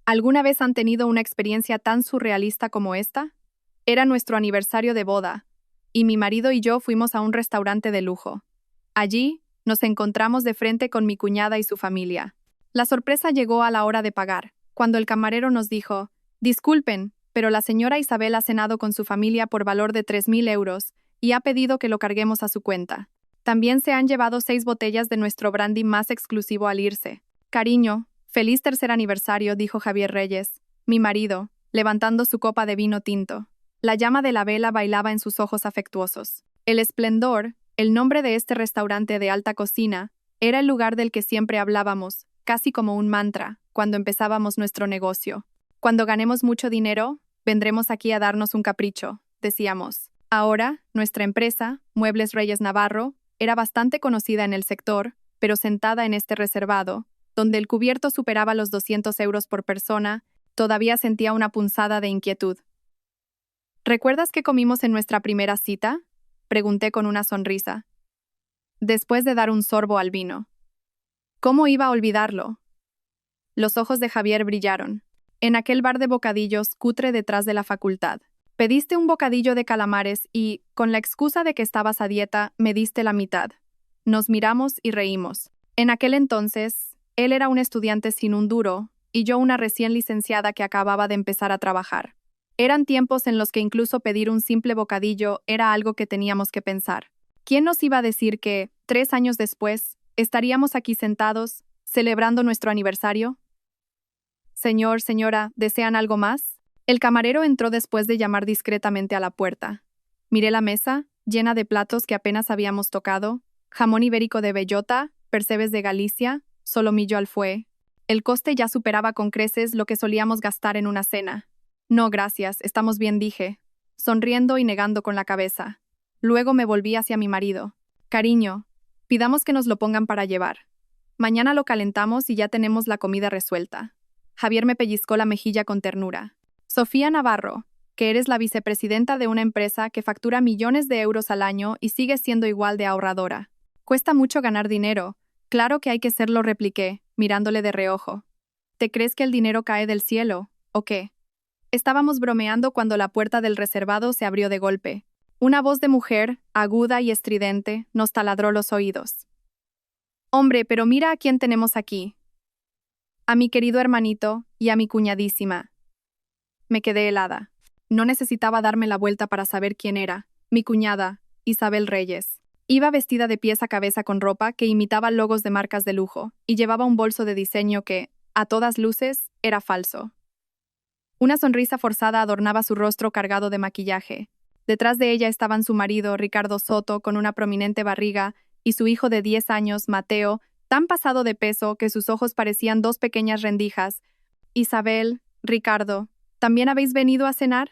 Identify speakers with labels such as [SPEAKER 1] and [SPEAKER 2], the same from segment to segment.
[SPEAKER 1] ¿Alguna vez han tenido una experiencia tan surrealista como esta? Era nuestro aniversario de boda, y mi marido y yo fuimos a un restaurante de lujo. Allí, nos encontramos de frente con mi cuñada y su familia. La sorpresa llegó a la hora de pagar, cuando el camarero nos dijo: «Disculpen, pero la señora Isabel ha cenado con su familia por valor de 3.000 euros y ha pedido que lo carguemos a su cuenta. También se han llevado 6 botellas de nuestro brandy más exclusivo al irse. Cariño, feliz tercer aniversario», dijo Javier Reyes, mi marido, levantando su copa de vino tinto. La llama de la vela bailaba en sus ojos afectuosos. El Esplendor, el nombre de este restaurante de alta cocina, era el lugar del que siempre hablábamos, casi como un mantra, cuando empezábamos nuestro negocio. «Cuando ganemos mucho dinero, vendremos aquí a darnos un capricho», decíamos. Ahora, nuestra empresa, Muebles Reyes Navarro, era bastante conocida en el sector, pero sentada en este reservado, donde el cubierto superaba los 200 euros por persona, todavía sentía una punzada de inquietud. «¿Recuerdas qué comimos en nuestra primera cita?», pregunté con una sonrisa, después de dar un sorbo al vino. ¿Cómo iba a olvidarlo? Los ojos de Javier brillaron. «En aquel bar de bocadillos cutre detrás de la facultad. Pediste un bocadillo de calamares y, con la excusa de que estabas a dieta, me diste la mitad». Nos miramos y reímos. En aquel entonces, él era un estudiante sin un duro, y yo una recién licenciada que acababa de empezar a trabajar. Eran tiempos en los que incluso pedir un simple bocadillo era algo que teníamos que pensar. ¿Quién nos iba a decir que, 3 años después, estaríamos aquí sentados, celebrando nuestro aniversario? «Señor, señora, ¿desean algo más?». El camarero entró después de llamar discretamente a la puerta. Miré la mesa, llena de platos que apenas habíamos tocado: jamón ibérico de bellota, percebes de Galicia, solomillo al fué. El coste ya superaba con creces lo que solíamos gastar en una cena. «No, gracias, estamos bien», dije, sonriendo y negando con la cabeza. Luego me volví hacia mi marido. «Cariño, pidamos que nos lo pongan para llevar. Mañana lo calentamos y ya tenemos la comida resuelta». Javier me pellizcó la mejilla con ternura. «Sofía Navarro, que eres la vicepresidenta de una empresa que factura millones de euros al año y sigues siendo igual de ahorradora. Cuesta mucho ganar dinero. Claro que hay que serlo», repliqué, mirándole de reojo. «¿Te crees que el dinero cae del cielo, o qué?». Estábamos bromeando cuando la puerta del reservado se abrió de golpe. Una voz de mujer, aguda y estridente, nos taladró los oídos. «Hombre, pero mira a quién tenemos aquí. A mi querido hermanito y a mi cuñadísima». Me quedé helada. No necesitaba darme la vuelta para saber quién era. Mi cuñada, Isabel Reyes. Iba vestida de pies a cabeza con ropa que imitaba logos de marcas de lujo, y llevaba un bolso de diseño que, a todas luces, era falso. Una sonrisa forzada adornaba su rostro cargado de maquillaje. Detrás de ella estaban su marido, Ricardo Soto, con una prominente barriga, y su hijo de 10 años, Mateo, tan pasado de peso que sus ojos parecían 2 pequeñas rendijas. «Isabel, Ricardo, ¿también habéis venido a cenar?».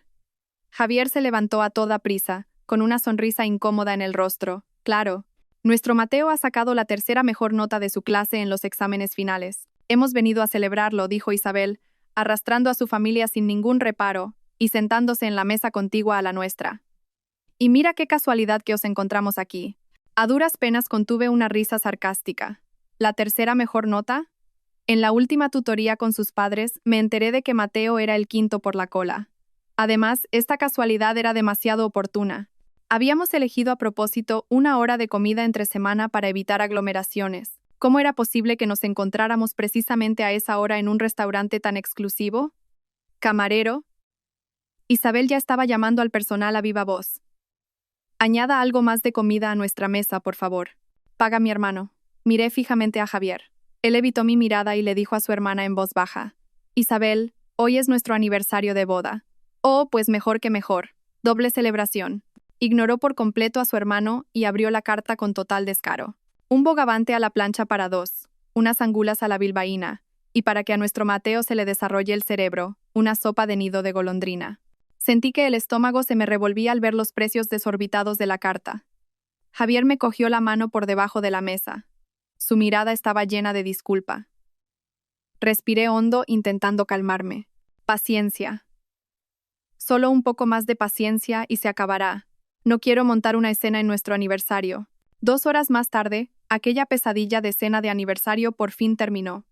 [SPEAKER 1] Javier se levantó a toda prisa, con una sonrisa incómoda en el rostro. «Claro. Nuestro Mateo ha sacado la tercera mejor nota de su clase en los exámenes finales. Hemos venido a celebrarlo», dijo Isabel, arrastrando a su familia sin ningún reparo y sentándose en la mesa contigua a la nuestra. «Y mira qué casualidad que os encontramos aquí». A duras penas contuve una risa sarcástica. ¿La tercera mejor nota? En la última tutoría con sus padres me enteré de que Mateo era el quinto por la cola. Además, esta casualidad era demasiado oportuna. Habíamos elegido a propósito una hora de comida entre semana para evitar aglomeraciones. ¿Cómo era posible que nos encontráramos precisamente a esa hora en un restaurante tan exclusivo? «Camarero». Isabel ya estaba llamando al personal a viva voz. «Añada algo más de comida a nuestra mesa, por favor». «Paga mi hermano». Miré fijamente a Javier. Él evitó mi mirada y le dijo a su hermana en voz baja: «Isabel, hoy es nuestro aniversario de boda». «Oh, pues mejor que mejor. Doble celebración». Ignoró por completo a su hermano y abrió la carta con total descaro. Un bogavante a la plancha para 2, unas angulas a la bilbaína, y para que a nuestro Mateo se le desarrolle el cerebro, una sopa de nido de golondrina. Sentí que el estómago se me revolvía al ver los precios desorbitados de la carta. Javier me cogió la mano por debajo de la mesa. Su mirada estaba llena de disculpa. Respiré hondo intentando calmarme. «Paciencia. Solo un poco más de paciencia y se acabará. No quiero montar una escena en nuestro aniversario». 2 horas más tarde, aquella pesadilla de cena de aniversario por fin terminó.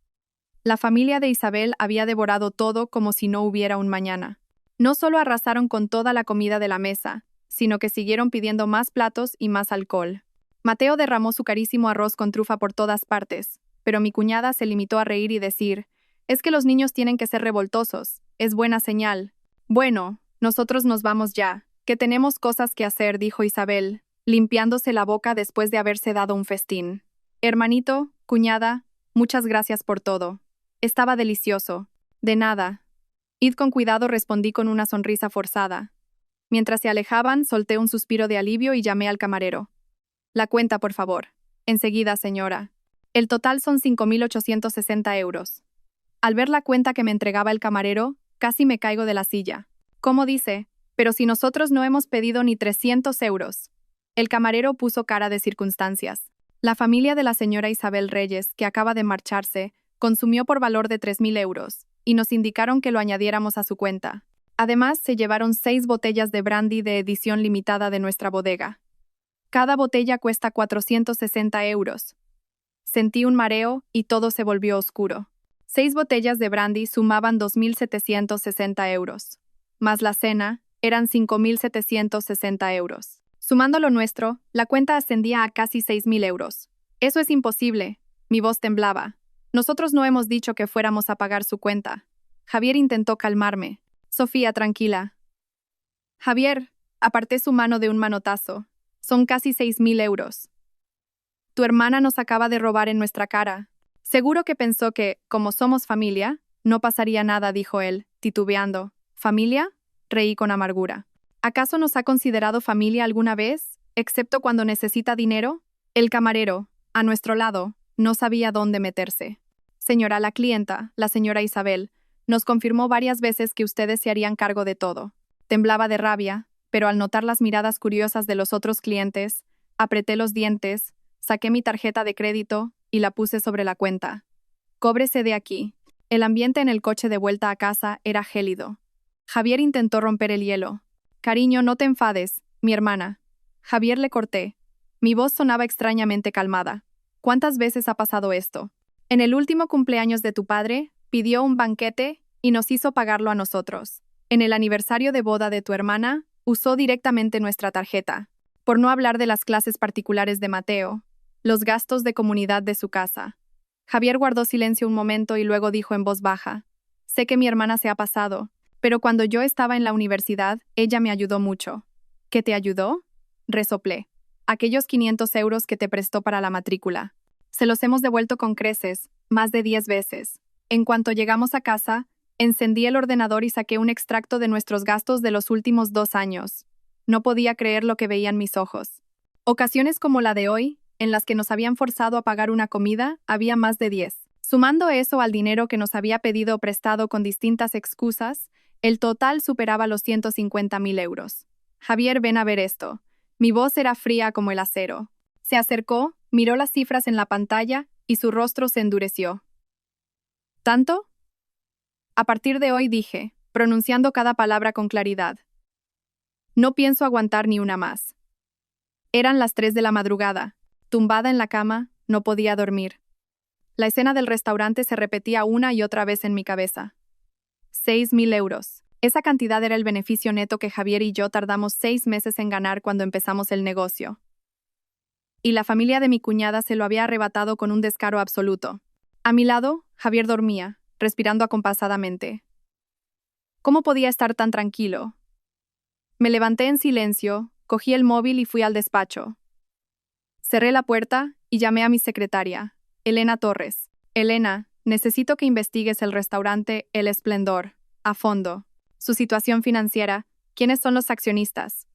[SPEAKER 1] La familia de Isabel había devorado todo como si no hubiera un mañana. No solo arrasaron con toda la comida de la mesa, sino que siguieron pidiendo más platos y más alcohol. Mateo derramó su carísimo arroz con trufa por todas partes, pero mi cuñada se limitó a reír y decir: «Es que los niños tienen que ser revoltosos, es buena señal». «Bueno, nosotros nos vamos ya, que tenemos cosas que hacer», dijo Isabel, limpiándose la boca después de haberse dado un festín. «Hermanito, cuñada, muchas gracias por todo. Estaba delicioso». «De nada». «Id con cuidado», respondí con una sonrisa forzada. Mientras se alejaban, solté un suspiro de alivio y llamé al camarero. «La cuenta, por favor». «Enseguida, señora». «El total son 5.860 euros». Al ver la cuenta que me entregaba el camarero, casi me caigo de la silla. «¿Cómo dice? Pero si nosotros no hemos pedido ni 300 euros». El camarero puso cara de circunstancias. La familia de la señora Isabel Reyes, que acaba de marcharse, consumió por valor de 3.000 euros, y nos indicaron que lo añadiéramos a su cuenta. Además, se llevaron 6 botellas de brandy de edición limitada de nuestra bodega. Cada botella cuesta 460 euros. Sentí un mareo y todo se volvió oscuro. 6 botellas de brandy sumaban 2.760 euros. Más la cena, eran 5.760 euros. Sumando lo nuestro, la cuenta ascendía a casi 6.000 euros. «Eso es imposible». Mi voz temblaba. «Nosotros no hemos dicho que fuéramos a pagar su cuenta». Javier intentó calmarme. «Sofía, tranquila». «Javier», aparté su mano de un manotazo. «Son casi 6.000 euros. Tu hermana nos acaba de robar en nuestra cara». «Seguro que pensó que, como somos familia, no pasaría nada», dijo él, titubeando. «¿Familia?», reí con amargura. «¿Acaso nos ha considerado familia alguna vez, excepto cuando necesita dinero?» El camarero, a nuestro lado, no sabía dónde meterse. «Señora, la clienta, la señora Isabel, nos confirmó varias veces que ustedes se harían cargo de todo». Temblaba de rabia, pero al notar las miradas curiosas de los otros clientes, apreté los dientes, saqué mi tarjeta de crédito y la puse sobre la cuenta. «Cóbrese de aquí». El ambiente en el coche de vuelta a casa era gélido. Javier intentó romper el hielo. «Cariño, no te enfades, mi hermana». Javier, le corté. Mi voz sonaba extrañamente calmada. «¿Cuántas veces ha pasado esto? En el último cumpleaños de tu padre, pidió un banquete y nos hizo pagarlo a nosotros. En el aniversario de boda de tu hermana, usó directamente nuestra tarjeta. Por no hablar de las clases particulares de Mateo, los gastos de comunidad de su casa». Javier guardó silencio un momento y luego dijo en voz baja: «Sé que mi hermana se ha pasado, pero cuando yo estaba en la universidad, ella me ayudó mucho». «¿Qué te ayudó?», resoplé. «Aquellos 500 euros que te prestó para la matrícula. Se los hemos devuelto con creces, más de 10 veces. En cuanto llegamos a casa, encendí el ordenador y saqué un extracto de nuestros gastos de los últimos 2 años. No podía creer lo que veían mis ojos. Ocasiones como la de hoy, en las que nos habían forzado a pagar una comida, había más de 10. Sumando eso al dinero que nos había pedido prestado con distintas excusas, el total superaba los 150.000 euros. «Javier, ven a ver esto». Mi voz era fría como el acero. Se acercó, miró las cifras en la pantalla y su rostro se endureció. «¿Tanto?». «A partir de hoy», dije, pronunciando cada palabra con claridad. «No pienso aguantar ni una más». Eran las 3 de la madrugada. Tumbada en la cama, no podía dormir. La escena del restaurante se repetía una y otra vez en mi cabeza. 6.000 euros. Esa cantidad era el beneficio neto que Javier y yo tardamos 6 meses en ganar cuando empezamos el negocio. Y la familia de mi cuñada se lo había arrebatado con un descaro absoluto. A mi lado, Javier dormía, respirando acompasadamente. ¿Cómo podía estar tan tranquilo? Me levanté en silencio, cogí el móvil y fui al despacho. Cerré la puerta y llamé a mi secretaria, Elena Torres. «Elena, necesito que investigues el restaurante El Esplendor, a fondo. Su situación financiera, quiénes son los accionistas.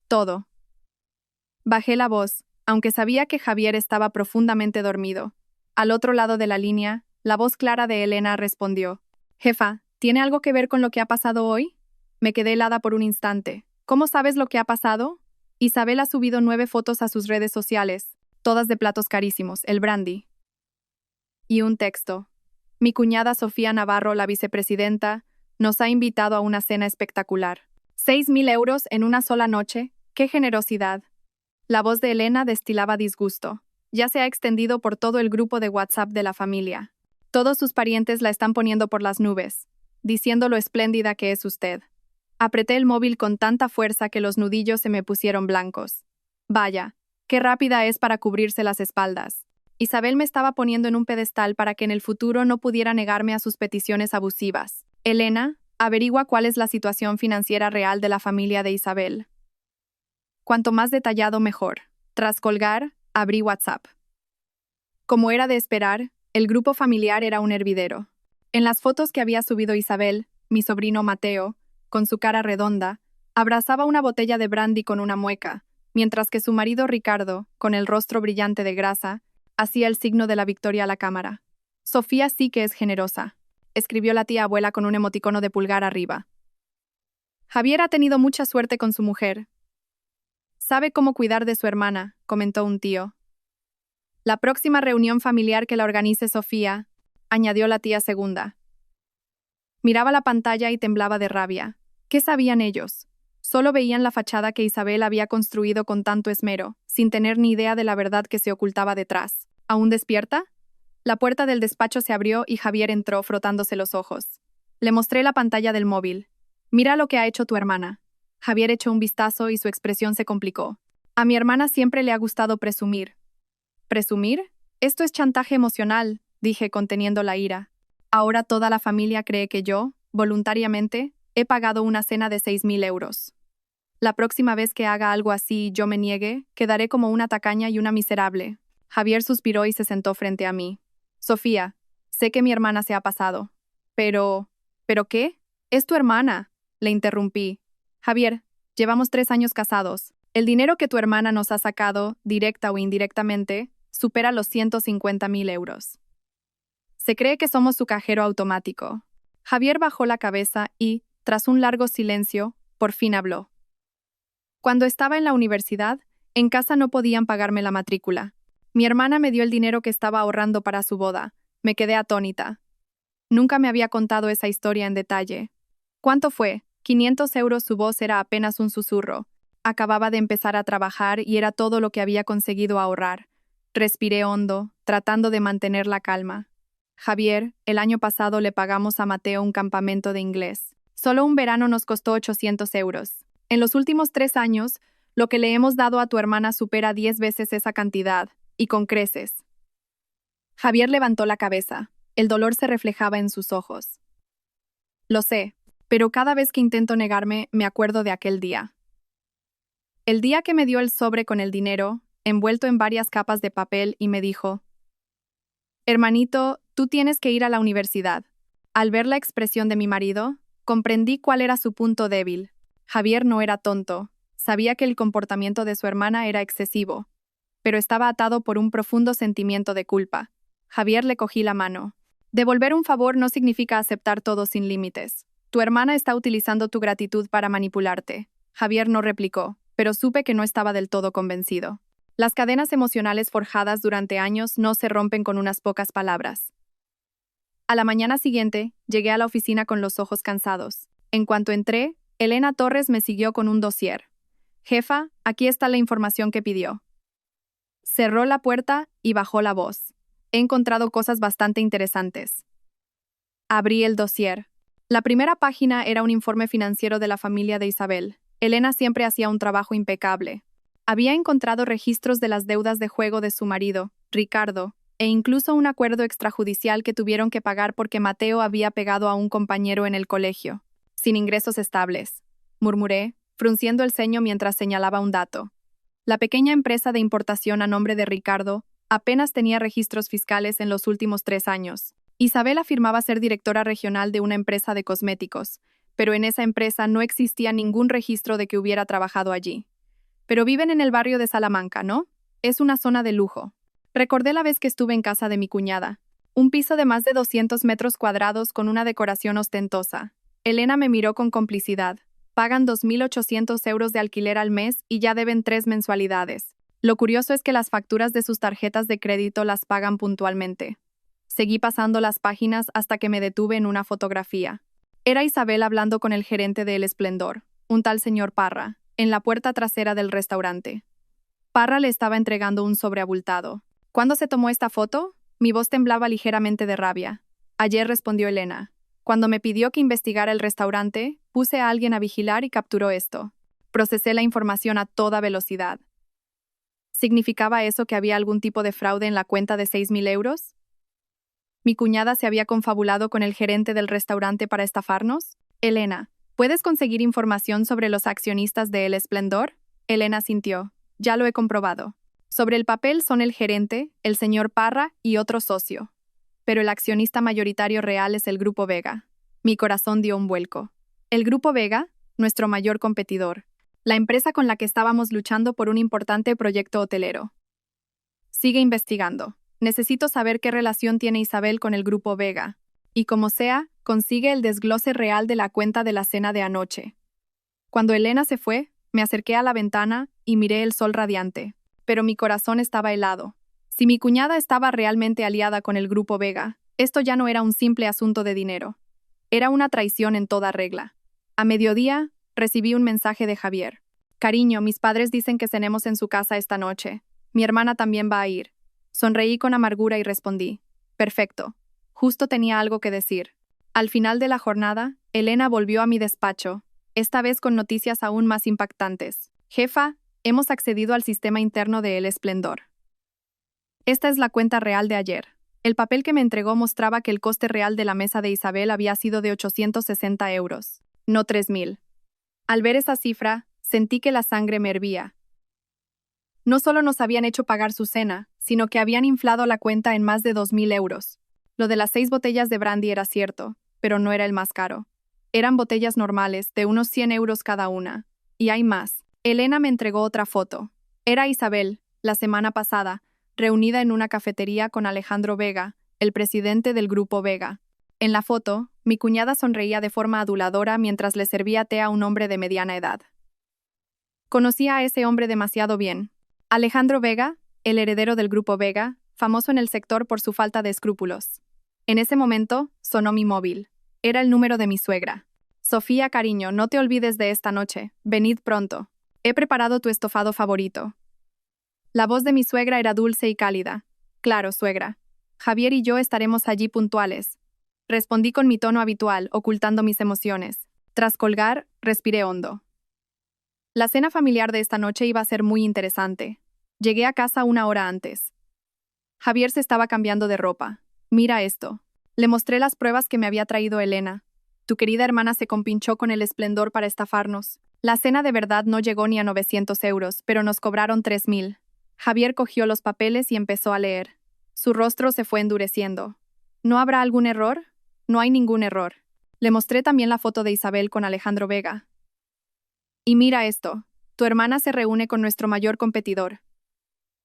[SPEAKER 1] Todo». Bajé la voz, aunque sabía que Javier estaba profundamente dormido. Al otro lado de la línea, la voz clara de Elena respondió: «Jefa, ¿tiene algo que ver con lo que ha pasado hoy?». Me quedé helada por un instante. «¿Cómo sabes lo que ha pasado?». Isabel ha subido 9 fotos a sus redes sociales, todas de platos carísimos, el brandy. Y un texto. «Mi cuñada Sofía Navarro, la vicepresidenta, nos ha invitado a una cena espectacular. 6.000 euros en una sola noche. ¡Qué generosidad!». La voz de Elena destilaba disgusto. Ya se ha extendido por todo el grupo de WhatsApp de la familia. Todos sus parientes la están poniendo por las nubes, diciendo lo espléndida que es usted. Apreté el móvil con tanta fuerza que los nudillos se me pusieron blancos. Vaya, qué rápida es para cubrirse las espaldas. Isabel me estaba poniendo en un pedestal para que en el futuro no pudiera negarme a sus peticiones abusivas. Elena, averigua cuál es la situación financiera real de la familia de Isabel. Cuanto más detallado, mejor. Tras colgar, abrí WhatsApp. Como era de esperar, el grupo familiar era un hervidero. En las fotos que había subido Isabel, mi sobrino Mateo, con su cara redonda, abrazaba una botella de brandy con una mueca, mientras que su marido Ricardo, con el rostro brillante de grasa, hacía el signo de la victoria a la cámara. Sofía sí que es generosa, escribió la tía abuela con un emoticono de pulgar arriba. Javier ha tenido mucha suerte con su mujer. Sabe cómo cuidar de su hermana, comentó un tío. La próxima reunión familiar que la organice Sofía, añadió la tía segunda. Miraba la pantalla y temblaba de rabia. ¿Qué sabían ellos? Solo veían la fachada que Isabel había construido con tanto esmero, sin tener ni idea de la verdad que se ocultaba detrás. ¿Aún despierta? La puerta del despacho se abrió y Javier entró frotándose los ojos. Le mostré la pantalla del móvil. Mira lo que ha hecho tu hermana. Javier echó un vistazo y su expresión se complicó. A mi hermana siempre le ha gustado presumir. ¿Presumir? Esto es chantaje emocional, dije conteniendo la ira. Ahora toda la familia cree que yo, voluntariamente, he pagado una cena de 6.000 euros. La próxima vez que haga algo así y yo me niegue, quedaré como una tacaña y una miserable. Javier suspiró y se sentó frente a mí. Sofía, sé que mi hermana se ha pasado. ¿Pero qué? Es tu hermana, le interrumpí. Javier, llevamos 3 años casados. El dinero que tu hermana nos ha sacado, directa o indirectamente, supera los 150.000 euros. Se cree que somos su cajero automático. Javier bajó la cabeza y, tras un largo silencio, por fin habló. Cuando estaba en la universidad, en casa no podían pagarme la matrícula. Mi hermana me dio el dinero que estaba ahorrando para su boda. Me quedé atónita. Nunca me había contado esa historia en detalle. ¿Cuánto fue? 500 euros. Su voz era apenas un susurro. Acababa de empezar a trabajar y era todo lo que había conseguido ahorrar. Respiré hondo, tratando de mantener la calma. Javier, el año pasado le pagamos a Mateo un campamento de inglés. Solo un verano nos costó 800 euros. En los últimos 3 años, lo que le hemos dado a tu hermana supera 10 veces esa cantidad, y con creces. Javier levantó la cabeza. El dolor se reflejaba en sus ojos. Lo sé, pero cada vez que intento negarme, me acuerdo de aquel día. El día que me dio el sobre con el dinero, envuelto en varias capas de papel, y me dijo: «Hermanito, tú tienes que ir a la universidad». Al ver la expresión de mi marido, comprendí cuál era su punto débil. Javier no era tonto. Sabía que el comportamiento de su hermana era excesivo, pero estaba atado por un profundo sentimiento de culpa. Javier le cogí la mano. Devolver un favor no significa aceptar todo sin límites. Tu hermana está utilizando tu gratitud para manipularte. Javier no replicó, pero supe que no estaba del todo convencido. Las cadenas emocionales forjadas durante años no se rompen con unas pocas palabras. A la mañana siguiente, llegué a la oficina con los ojos cansados. En cuanto entré, Elena Torres me siguió con un dossier. «Jefa, aquí está la información que pidió». Cerró la puerta y bajó la voz. He encontrado cosas bastante interesantes. Abrí el dossier. La primera página era un informe financiero de la familia de Isabel. Elena siempre hacía un trabajo impecable. Había encontrado registros de las deudas de juego de su marido, Ricardo, e incluso un acuerdo extrajudicial que tuvieron que pagar porque Mateo había pegado a un compañero en el colegio. Sin ingresos estables, murmuré, frunciendo el ceño mientras señalaba un dato. La pequeña empresa de importación a nombre de Ricardo apenas tenía registros fiscales en los últimos 3 años. Isabel afirmaba ser directora regional de una empresa de cosméticos, pero en esa empresa no existía ningún registro de que hubiera trabajado allí. Pero viven en el barrio de Salamanca, ¿no? Es una zona de lujo. Recordé la vez que estuve en casa de mi cuñada. Un piso de más de 200 metros cuadrados con una decoración ostentosa. Elena me miró con complicidad. Pagan 2.800 euros de alquiler al mes y ya deben 3 mensualidades. Lo curioso es que las facturas de sus tarjetas de crédito las pagan puntualmente. Seguí pasando las páginas hasta que me detuve en una fotografía. Era Isabel hablando con el gerente de El Esplendor, un tal señor Parra, en la puerta trasera del restaurante. Parra le estaba entregando un sobre abultado. «¿Cuándo se tomó esta foto?», Mi voz temblaba ligeramente de rabia. Ayer, respondió Elena. Cuando me pidió que investigara el restaurante, puse a alguien a vigilar y capturó esto. Procesé la información a toda velocidad. ¿Significaba eso que había algún tipo de fraude en la cuenta de 6.000 euros? ¿Mi cuñada se había confabulado con el gerente del restaurante para estafarnos? Elena, ¿puedes conseguir información sobre los accionistas de El Esplendor? Elena sintió. Ya lo he comprobado. Sobre el papel son el gerente, el señor Parra y otro socio. Pero el accionista mayoritario real es el Grupo Vega. Mi corazón dio un vuelco. El Grupo Vega, nuestro mayor competidor. La empresa con la que estábamos luchando por un importante proyecto hotelero. Sigue investigando. Necesito saber qué relación tiene Isabel con el Grupo Vega. Y como sea, consigue el desglose real de la cuenta de la cena de anoche. Cuando Elena se fue, me acerqué a la ventana y miré el sol radiante. Pero mi corazón estaba helado. Si mi cuñada estaba realmente aliada con el Grupo Vega, esto ya no era un simple asunto de dinero. Era una traición en toda regla. A mediodía, recibí un mensaje de Javier. Cariño, mis padres dicen que cenemos en su casa esta noche. Mi hermana también va a ir. Sonreí con amargura y respondí. Perfecto. Justo tenía algo que decir. Al final de la jornada, Elena volvió a mi despacho, esta vez con noticias aún más impactantes. Jefa, hemos accedido al sistema interno de El Esplendor. Esta es la cuenta real de ayer. El papel que me entregó mostraba que el coste real de la mesa de Isabel había sido de 860 euros, no 3.000. Al ver esa cifra, sentí que la sangre me hervía. No solo nos habían hecho pagar su cena, sino que habían inflado la cuenta en más de 2.000 euros. Lo de las 6 botellas de brandy era cierto, pero no era el más caro. Eran botellas normales, de unos 100 euros cada una. Y hay más. Elena me entregó otra foto. Era Isabel, la semana pasada, reunida en una cafetería con Alejandro Vega, el presidente del Grupo Vega. En la foto, mi cuñada sonreía de forma aduladora mientras le servía té a un hombre de mediana edad. Conocía a ese hombre demasiado bien. Alejandro Vega, el heredero del Grupo Vega, famoso en el sector por su falta de escrúpulos. En ese momento, sonó mi móvil. Era el número de mi suegra. Sofía, cariño, no te olvides de esta noche. Venid pronto. He preparado tu estofado favorito. La voz de mi suegra era dulce y cálida. Claro, suegra. Javier y yo estaremos allí puntuales. Respondí con mi tono habitual, ocultando mis emociones. Tras colgar, respiré hondo. La cena familiar de esta noche iba a ser muy interesante. Llegué a casa una hora antes. Javier se estaba cambiando de ropa. Mira esto. Le mostré las pruebas que me había traído Elena. Tu querida hermana se compinchó con El Esplendor para estafarnos. La cena de verdad no llegó ni a 900 euros, pero nos cobraron 3.000. Javier cogió los papeles y empezó a leer. Su rostro se fue endureciendo. ¿No habrá algún error? No hay ningún error. Le mostré también la foto de Isabel con Alejandro Vega. Y mira esto. Tu hermana se reúne con nuestro mayor competidor.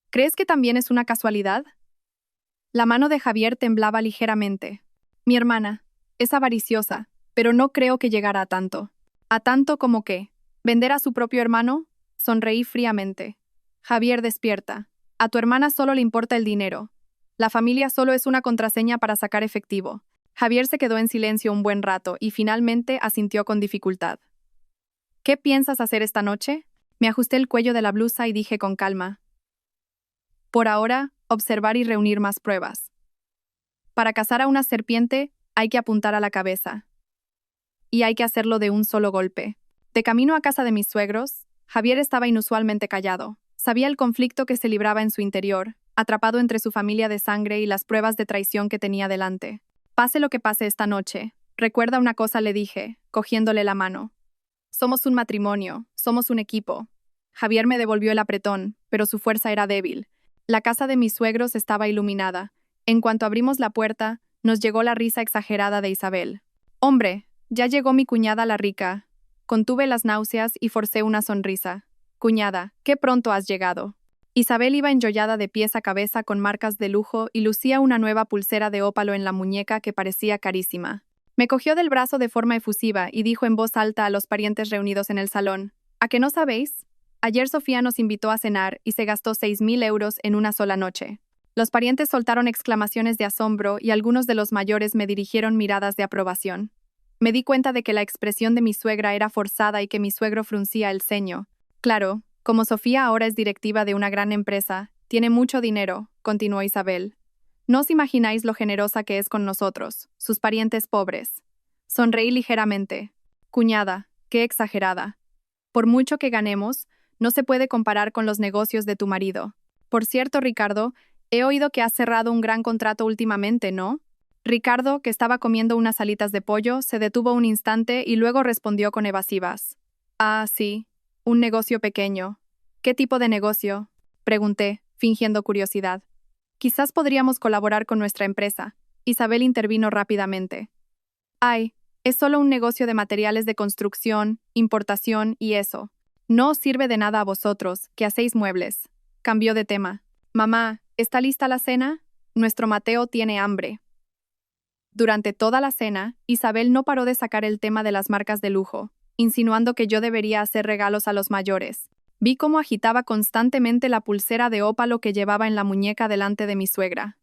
[SPEAKER 1] ¿Crees que también es una casualidad? La mano de Javier temblaba ligeramente. Mi hermana. Es avariciosa, pero no creo que llegara a tanto. ¿A tanto como qué? ¿Vender a su propio hermano? Sonreí fríamente. Javier, despierta. A tu hermana solo le importa el dinero. La familia solo es una contraseña para sacar efectivo. Javier se quedó en silencio un buen rato y finalmente asintió con dificultad. ¿Qué piensas hacer esta noche? Me ajusté el cuello de la blusa y dije con calma. Por ahora, observar y reunir más pruebas. Para cazar a una serpiente, hay que apuntar a la cabeza. Y hay que hacerlo de un solo golpe. De camino a casa de mis suegros, Javier estaba inusualmente callado. Sabía el conflicto que se libraba en su interior, atrapado entre su familia de sangre y las pruebas de traición que tenía delante. Pase lo que pase esta noche, recuerda una cosa, le dije, cogiéndole la mano. Somos un matrimonio, somos un equipo. Javier me devolvió el apretón, pero su fuerza era débil. La casa de mis suegros estaba iluminada. En cuanto abrimos la puerta, nos llegó la risa exagerada de Isabel. Hombre, ya llegó mi cuñada la rica. Contuve las náuseas y forcé una sonrisa. Cuñada, qué pronto has llegado. Isabel iba enjollada de pies a cabeza con marcas de lujo y lucía una nueva pulsera de ópalo en la muñeca que parecía carísima. Me cogió del brazo de forma efusiva y dijo en voz alta a los parientes reunidos en el salón. ¿A que no sabéis? Ayer Sofía nos invitó a cenar y se gastó 6.000 euros en una sola noche. Los parientes soltaron exclamaciones de asombro y algunos de los mayores me dirigieron miradas de aprobación. Me di cuenta de que la expresión de mi suegra era forzada y que mi suegro fruncía el ceño. Claro, como Sofía ahora es directiva de una gran empresa, tiene mucho dinero, continuó Isabel. No os imagináis lo generosa que es con nosotros, sus parientes pobres. Sonreí ligeramente. Cuñada, qué exagerada. Por mucho que ganemos, no se puede comparar con los negocios de tu marido. Por cierto, Ricardo, he oído que has cerrado un gran contrato últimamente, ¿no? Ricardo, que estaba comiendo unas alitas de pollo, se detuvo un instante y luego respondió con evasivas. Ah, sí, un negocio pequeño. ¿Qué tipo de negocio? Pregunté, fingiendo curiosidad. Quizás podríamos colaborar con nuestra empresa. Isabel intervino rápidamente. Ay, es solo un negocio de materiales de construcción, importación y eso. No os sirve de nada a vosotros, que hacéis muebles. Cambió de tema. Mamá, ¿está lista la cena? Nuestro Mateo tiene hambre. Durante toda la cena, Isabel no paró de sacar el tema de las marcas de lujo, insinuando que yo debería hacer regalos a los mayores. Vi cómo agitaba constantemente la pulsera de ópalo que llevaba en la muñeca delante de mi suegra.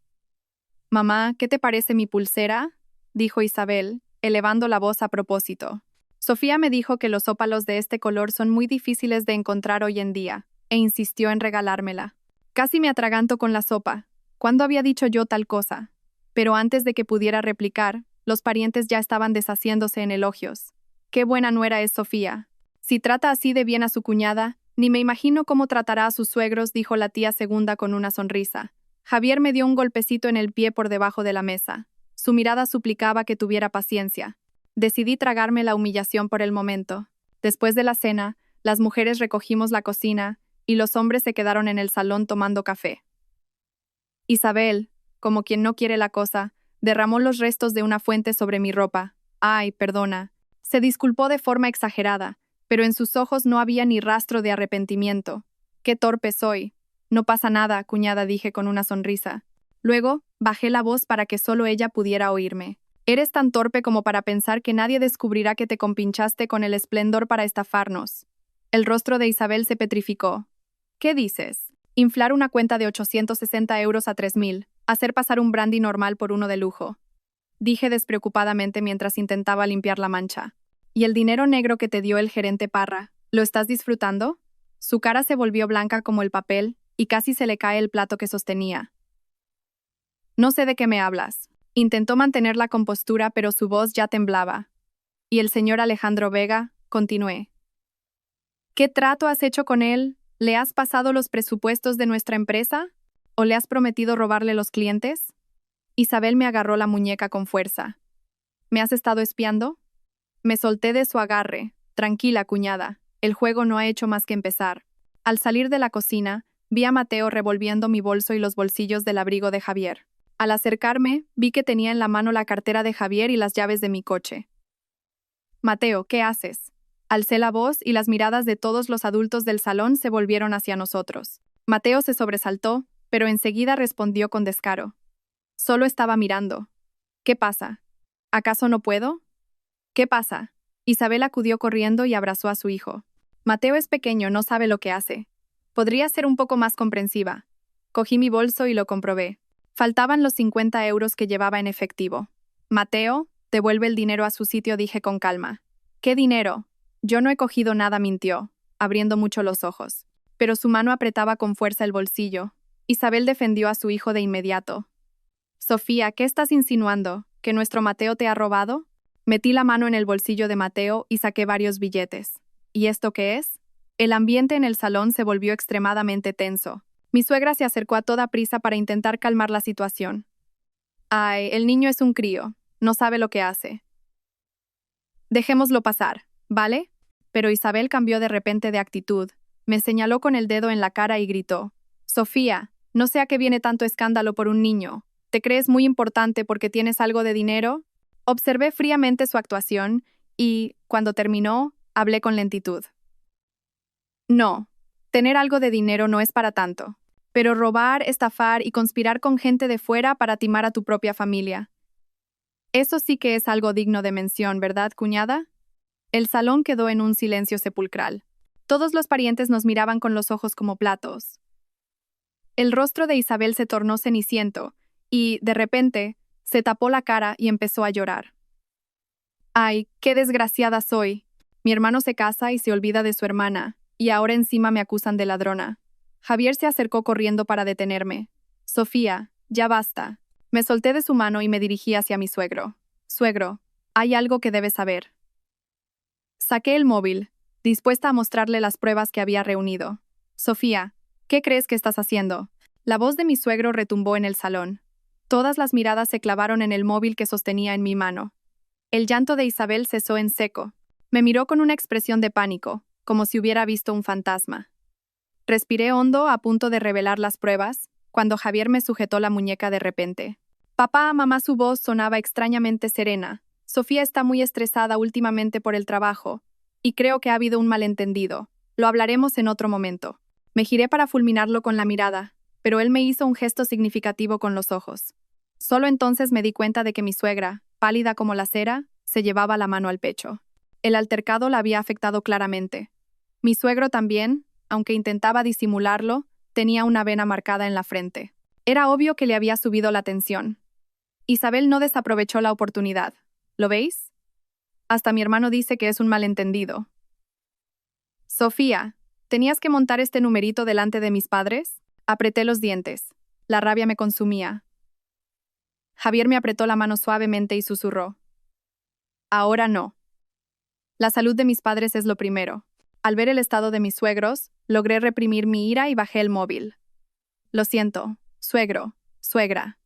[SPEAKER 1] Mamá, ¿qué te parece mi pulsera? Dijo Isabel, elevando la voz a propósito. Sofía me dijo que los ópalos de este color son muy difíciles de encontrar hoy en día, e insistió en regalármela. Casi me atraganto con la sopa. ¿Cuándo había dicho yo tal cosa? Pero antes de que pudiera replicar, los parientes ya estaban deshaciéndose en elogios. Qué buena nuera es Sofía. Si trata así de bien a su cuñada, ni me imagino cómo tratará a sus suegros, dijo la tía segunda con una sonrisa. Javier me dio un golpecito en el pie por debajo de la mesa. Su mirada suplicaba que tuviera paciencia. Decidí tragarme la humillación por el momento. Después de la cena, las mujeres recogimos la cocina y los hombres se quedaron en el salón tomando café. Isabel, como quien no quiere la cosa, derramó los restos de una fuente sobre mi ropa. Ay, perdona. Se disculpó de forma exagerada, pero en sus ojos no había ni rastro de arrepentimiento. Qué torpe soy. No pasa nada, cuñada, dije con una sonrisa. Luego, bajé la voz para que solo ella pudiera oírme. Eres tan torpe como para pensar que nadie descubrirá que te compinchaste con el esplendor para estafarnos. El rostro de Isabel se petrificó. ¿Qué dices? Inflar una cuenta de 860 euros a 3.000, hacer pasar un brandy normal por uno de lujo. Dije despreocupadamente mientras intentaba limpiar la mancha. ¿Y el dinero negro que te dio el gerente Parra? ¿Lo estás disfrutando? Su cara se volvió blanca como el papel y casi se le cae el plato que sostenía. No sé de qué me hablas. Intentó mantener la compostura, pero su voz ya temblaba. ¿Y el señor Alejandro Vega? Continué. ¿Qué trato has hecho con él? ¿Le has pasado los presupuestos de nuestra empresa? ¿O le has prometido robarle los clientes? Isabel me agarró la muñeca con fuerza. ¿Me has estado espiando? Me solté de su agarre. Tranquila, cuñada. El juego no ha hecho más que empezar. Al salir de la cocina, vi a Mateo revolviendo mi bolso y los bolsillos del abrigo de Javier. Al acercarme, vi que tenía en la mano la cartera de Javier y las llaves de mi coche. Mateo, ¿qué haces? Alcé la voz y las miradas de todos los adultos del salón se volvieron hacia nosotros. Mateo se sobresaltó, pero enseguida respondió con descaro. Solo estaba mirando. ¿Qué pasa? ¿Acaso no puedo? ¿Qué pasa? Isabel acudió corriendo y abrazó a su hijo. Mateo es pequeño, no sabe lo que hace. Podría ser un poco más comprensiva. Cogí mi bolso y lo comprobé. Faltaban los 50 euros que llevaba en efectivo. Mateo, devuelve el dinero a su sitio, dije con calma. ¿Qué dinero? Yo no he cogido nada, mintió, abriendo mucho los ojos. Pero su mano apretaba con fuerza el bolsillo. Isabel defendió a su hijo de inmediato. Sofía, ¿qué estás insinuando? ¿Que nuestro Mateo te ha robado? Metí la mano en el bolsillo de Mateo y saqué varios billetes. ¿Y esto qué es? El ambiente en el salón se volvió extremadamente tenso. Mi suegra se acercó a toda prisa para intentar calmar la situación. Ay, el niño es un crío. No sabe lo que hace. Dejémoslo pasar, ¿vale? Pero Isabel cambió de repente de actitud. Me señaló con el dedo en la cara y gritó. Sofía, no sé a qué viene tanto escándalo por un niño. ¿Te crees muy importante porque tienes algo de dinero? Observé fríamente su actuación y, cuando terminó, hablé con lentitud. No, tener algo de dinero no es para tanto. Pero robar, estafar y conspirar con gente de fuera para timar a tu propia familia. Eso sí que es algo digno de mención, ¿verdad, cuñada? El salón quedó en un silencio sepulcral. Todos los parientes nos miraban con los ojos como platos. El rostro de Isabel se tornó ceniciento y, de repente, se tapó la cara y empezó a llorar. ¡Ay, qué desgraciada soy! Mi hermano se casa y se olvida de su hermana, y ahora encima me acusan de ladrona. Javier se acercó corriendo para detenerme. Sofía, ya basta. Me solté de su mano y me dirigí hacia mi suegro. Suegro, hay algo que debes saber. Saqué el móvil, dispuesta a mostrarle las pruebas que había reunido. Sofía, ¿qué crees que estás haciendo? La voz de mi suegro retumbó en el salón. Todas las miradas se clavaron en el móvil que sostenía en mi mano. El llanto de Isabel cesó en seco. Me miró con una expresión de pánico, como si hubiera visto un fantasma. Respiré hondo a punto de revelar las pruebas, cuando Javier me sujetó la muñeca de repente. Papá, mamá, su voz sonaba extrañamente serena. Sofía está muy estresada últimamente por el trabajo, y creo que ha habido un malentendido. Lo hablaremos en otro momento. Me giré para fulminarlo con la mirada, pero él me hizo un gesto significativo con los ojos. Solo entonces me di cuenta de que mi suegra, pálida como la cera, se llevaba la mano al pecho. El altercado la había afectado claramente. Mi suegro también, aunque intentaba disimularlo, tenía una vena marcada en la frente. Era obvio que le había subido la tensión. Isabel no desaprovechó la oportunidad. ¿Lo veis? Hasta mi hermano dice que es un malentendido. Sofía, ¿tenías que montar este numerito delante de mis padres? Apreté los dientes. La rabia me consumía. Javier me apretó la mano suavemente y susurró. Ahora no. La salud de mis padres es lo primero. Al ver el estado de mis suegros, logré reprimir mi ira y bajé el móvil. Lo siento, suegro, suegra.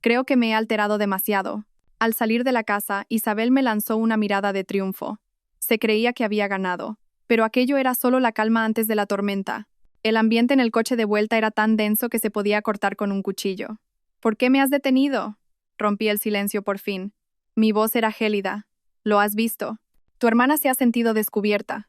[SPEAKER 1] Creo que me he alterado demasiado. Al salir de la casa, Isabel me lanzó una mirada de triunfo. Se creía que había ganado, pero aquello era solo la calma antes de la tormenta. El ambiente en el coche de vuelta era tan denso que se podía cortar con un cuchillo. ¿Por qué me has detenido? Rompí el silencio por fin. Mi voz era gélida. ¿Lo has visto? Tu hermana se ha sentido descubierta.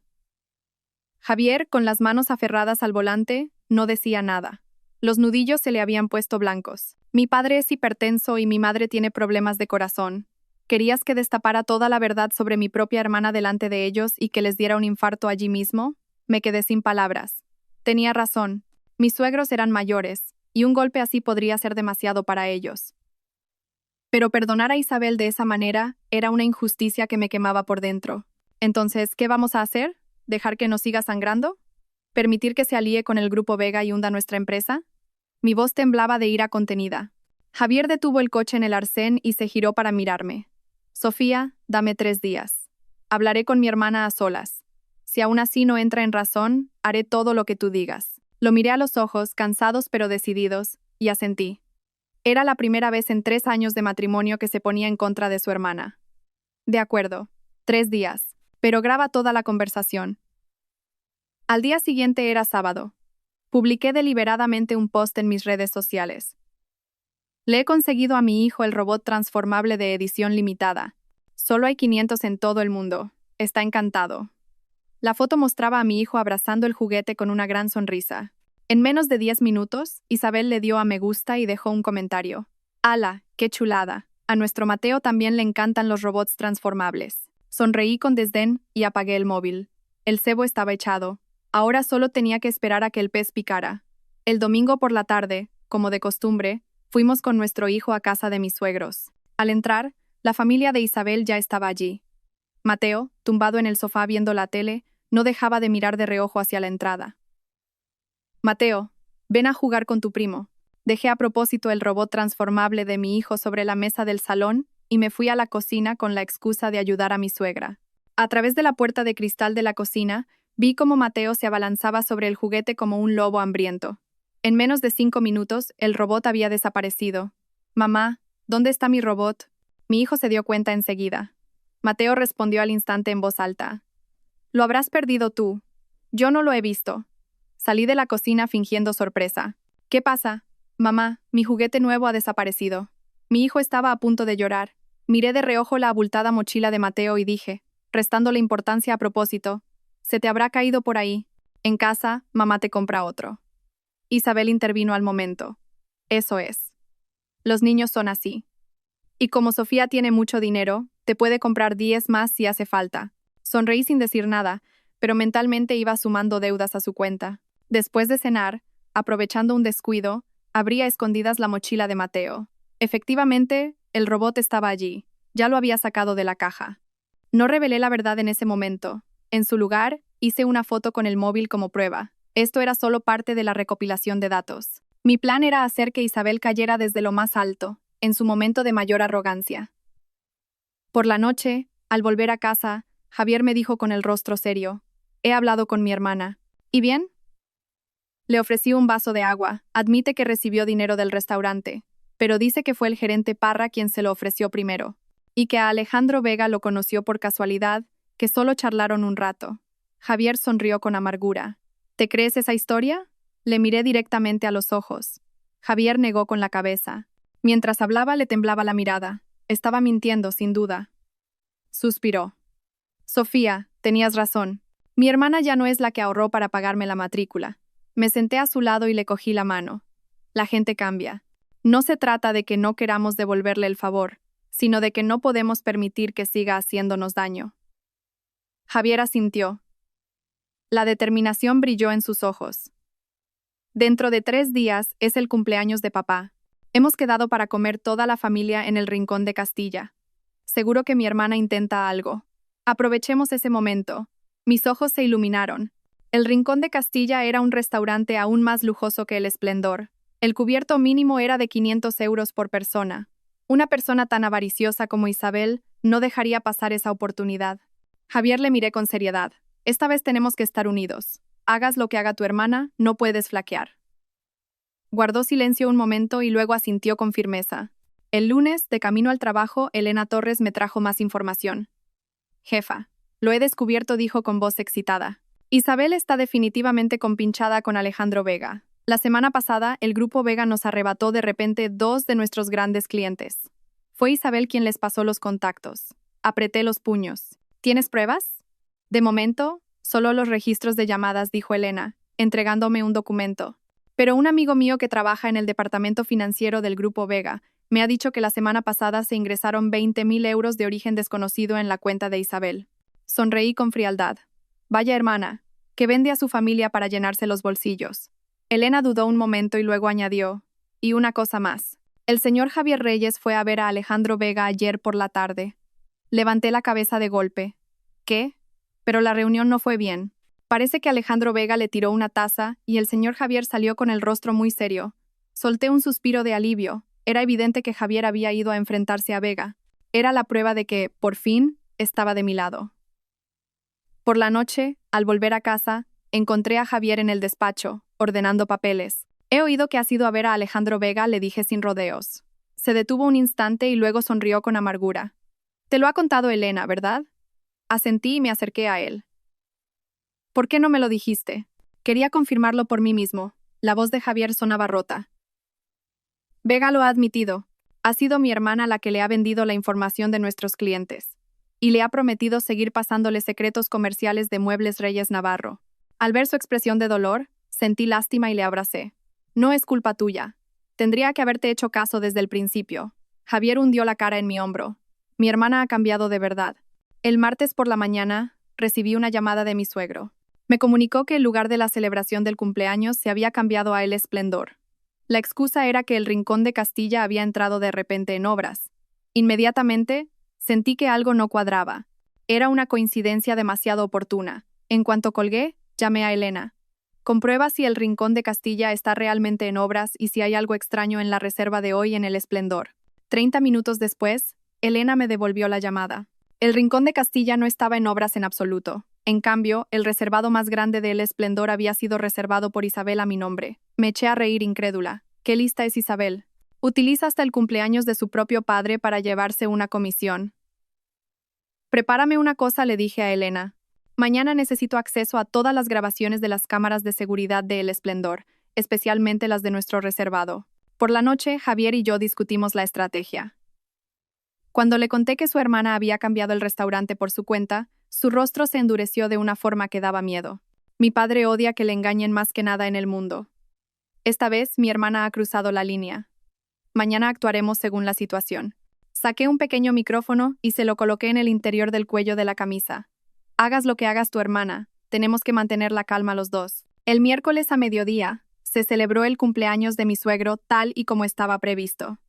[SPEAKER 1] Javier, con las manos aferradas al volante, no decía nada. Los nudillos se le habían puesto blancos. Mi padre es hipertenso y mi madre tiene problemas de corazón. ¿Querías que destapara toda la verdad sobre mi propia hermana delante de ellos y que les diera un infarto allí mismo? Me quedé sin palabras. Tenía razón. Mis suegros eran mayores, y un golpe así podría ser demasiado para ellos. Pero perdonar a Isabel de esa manera era una injusticia que me quemaba por dentro. Entonces, ¿qué vamos a hacer? ¿Dejar que nos siga sangrando? ¿Permitir que se alíe con el Grupo Vega y hunda nuestra empresa? Mi voz temblaba de ira contenida. Javier detuvo el coche en el arcén y se giró para mirarme. Sofía, dame 3 días. Hablaré con mi hermana a solas. Si aún así no entra en razón, haré todo lo que tú digas. Lo miré a los ojos, cansados pero decididos, y asentí. Era la primera vez en 3 años de matrimonio que se ponía en contra de su hermana. De acuerdo, 3 días, pero graba toda la conversación. Al día siguiente era sábado. Publiqué deliberadamente un post en mis redes sociales. Le he conseguido a mi hijo el robot transformable de edición limitada. Solo hay 500 en todo el mundo. Está encantado. La foto mostraba a mi hijo abrazando el juguete con una gran sonrisa. En menos de 10 minutos, Isabel le dio a me gusta y dejó un comentario. ¡Hala, qué chulada! A nuestro Mateo también le encantan los robots transformables. Sonreí con desdén y apagué el móvil. El cebo estaba echado. Ahora solo tenía que esperar a que el pez picara. El domingo por la tarde, como de costumbre, fuimos con nuestro hijo a casa de mis suegros. Al entrar, la familia de Isabel ya estaba allí. Mateo, tumbado en el sofá viendo la tele, no dejaba de mirar de reojo hacia la entrada. Mateo, ven a jugar con tu primo. Dejé a propósito el robot transformable de mi hijo sobre la mesa del salón y me fui a la cocina con la excusa de ayudar a mi suegra. A través de la puerta de cristal de la cocina, vi cómo Mateo se abalanzaba sobre el juguete como un lobo hambriento. En menos de 5 minutos, el robot había desaparecido. Mamá, ¿dónde está mi robot? Mi hijo se dio cuenta enseguida. Mateo respondió al instante en voz alta. Lo habrás perdido tú. Yo no lo he visto. Salí de la cocina fingiendo sorpresa. ¿Qué pasa? Mamá, mi juguete nuevo ha desaparecido. Mi hijo estaba a punto de llorar. Miré de reojo la abultada mochila de Mateo y dije, restándole importancia a propósito, se te habrá caído por ahí. En casa, mamá te compra otro. Isabel intervino al momento. Eso es. Los niños son así. Y como Sofía tiene mucho dinero, te puede comprar 10 más si hace falta. Sonreí sin decir nada, pero mentalmente iba sumando deudas a su cuenta. Después de cenar, aprovechando un descuido, abrí a escondidas la mochila de Mateo. Efectivamente, el robot estaba allí. Ya lo había sacado de la caja. No revelé la verdad en ese momento. En su lugar, hice una foto con el móvil como prueba. Esto era solo parte de la recopilación de datos. Mi plan era hacer que Isabel cayera desde lo más alto. en su momento de mayor arrogancia. Por la noche, al volver a casa, Javier me dijo con el rostro serio: «He hablado con mi hermana. ¿Y bien?». Le ofrecí un vaso de agua. Admite que recibió dinero del restaurante, pero dice que fue el gerente Parra quien se lo ofreció primero, y que a Alejandro Vega lo conoció por casualidad, que solo charlaron un rato. Javier sonrió con amargura. «¿Te crees esa historia?». Le miré directamente a los ojos. Javier negó con la cabeza. Mientras hablaba le temblaba la mirada. Estaba mintiendo, sin duda. Suspiró. «Sofía, tenías razón. Mi hermana ya no es la que ahorró para pagarme la matrícula». Me senté a su lado y le cogí la mano. La gente cambia. No se trata de que no queramos devolverle el favor, sino de que no podemos permitir que siga haciéndonos daño. Javier asintió. La determinación brilló en sus ojos. «Dentro de 3 días es el cumpleaños de papá. Hemos quedado para comer toda la familia en el Rincón de Castilla. Seguro que mi hermana intenta algo. Aprovechemos ese momento». Mis ojos se iluminaron. El Rincón de Castilla era un restaurante aún más lujoso que el Esplendor. El cubierto mínimo era de 500 euros por persona. Una persona tan avariciosa como Isabel no dejaría pasar esa oportunidad. Javier le miré con seriedad. «Esta vez tenemos que estar unidos. Hagas lo que haga tu hermana, no puedes flaquear». Guardó silencio un momento y luego asintió con firmeza. El lunes, de camino al trabajo, Elena Torres me trajo más información. «Jefa, lo he descubierto», dijo con voz excitada. «Isabel está definitivamente compinchada con Alejandro Vega. La semana pasada, el grupo Vega nos arrebató de repente 2 de nuestros grandes clientes. Fue Isabel quien les pasó los contactos». Apreté los puños. «¿Tienes pruebas?». «De momento, solo los registros de llamadas», dijo Elena, entregándome un documento. «Pero un amigo mío que trabaja en el departamento financiero del grupo Vega me ha dicho que la semana pasada se ingresaron 20.000 euros de origen desconocido en la cuenta de Isabel». Sonreí con frialdad. «Vaya hermana, que vende a su familia para llenarse los bolsillos». Elena dudó un momento y luego añadió: «Y una cosa más. El señor Javier Reyes fue a ver a Alejandro Vega ayer por la tarde». Levanté la cabeza de golpe. «¿Qué?». «Pero la reunión no fue bien. Parece que Alejandro Vega le tiró una taza y el señor Javier salió con el rostro muy serio». Solté un suspiro de alivio. Era evidente que Javier había ido a enfrentarse a Vega. Era la prueba de que, por fin, estaba de mi lado. Por la noche, al volver a casa, encontré a Javier en el despacho, ordenando papeles. «He oído que has ido a ver a Alejandro Vega», le dije sin rodeos. Se detuvo un instante y luego sonrió con amargura. «Te lo ha contado Elena, ¿verdad?». Asentí y me acerqué a él. «¿Por qué no me lo dijiste?». Quería confirmarlo por mí mismo. La voz de Javier sonaba rota. «Vega lo ha admitido. Ha sido mi hermana la que le ha vendido la información de nuestros clientes. Y le ha prometido seguir pasándole secretos comerciales de Muebles Reyes Navarro». Al ver su expresión de dolor, sentí lástima y le abracé. «No es culpa tuya. Tendría que haberte hecho caso desde el principio». Javier hundió la cara en mi hombro. «Mi hermana ha cambiado de verdad». El martes por la mañana, recibí una llamada de mi suegro. Me comunicó que el lugar de la celebración del cumpleaños se había cambiado a El Esplendor. La excusa era que el Rincón de Castilla había entrado de repente en obras. Inmediatamente, sentí que algo no cuadraba. Era una coincidencia demasiado oportuna. En cuanto colgué, llamé a Elena. «Comprueba si el Rincón de Castilla está realmente en obras y si hay algo extraño en la reserva de hoy en El Esplendor». 30 minutos después, Elena me devolvió la llamada. El Rincón de Castilla no estaba en obras en absoluto. En cambio, el reservado más grande de El Esplendor había sido reservado por Isabel a mi nombre. Me eché a reír incrédula. «¿Qué lista es Isabel? Utiliza hasta el cumpleaños de su propio padre para llevarse una comisión». «Prepárame una cosa», le dije a Elena. «Mañana necesito acceso a todas las grabaciones de las cámaras de seguridad de El Esplendor, especialmente las de nuestro reservado». Por la noche, Javier y yo discutimos la estrategia. Cuando le conté que su hermana había cambiado el restaurante por su cuenta, su rostro se endureció de una forma que daba miedo. Mi padre odia que le engañen más que nada en el mundo. Esta vez, mi hermana ha cruzado la línea. Mañana actuaremos según la situación. Saqué un pequeño micrófono y se lo coloqué en el interior del cuello de la camisa. «Hagas lo que hagas tu hermana, tenemos que mantener la calma los dos». El miércoles a mediodía, se celebró el cumpleaños de mi suegro tal y como estaba previsto.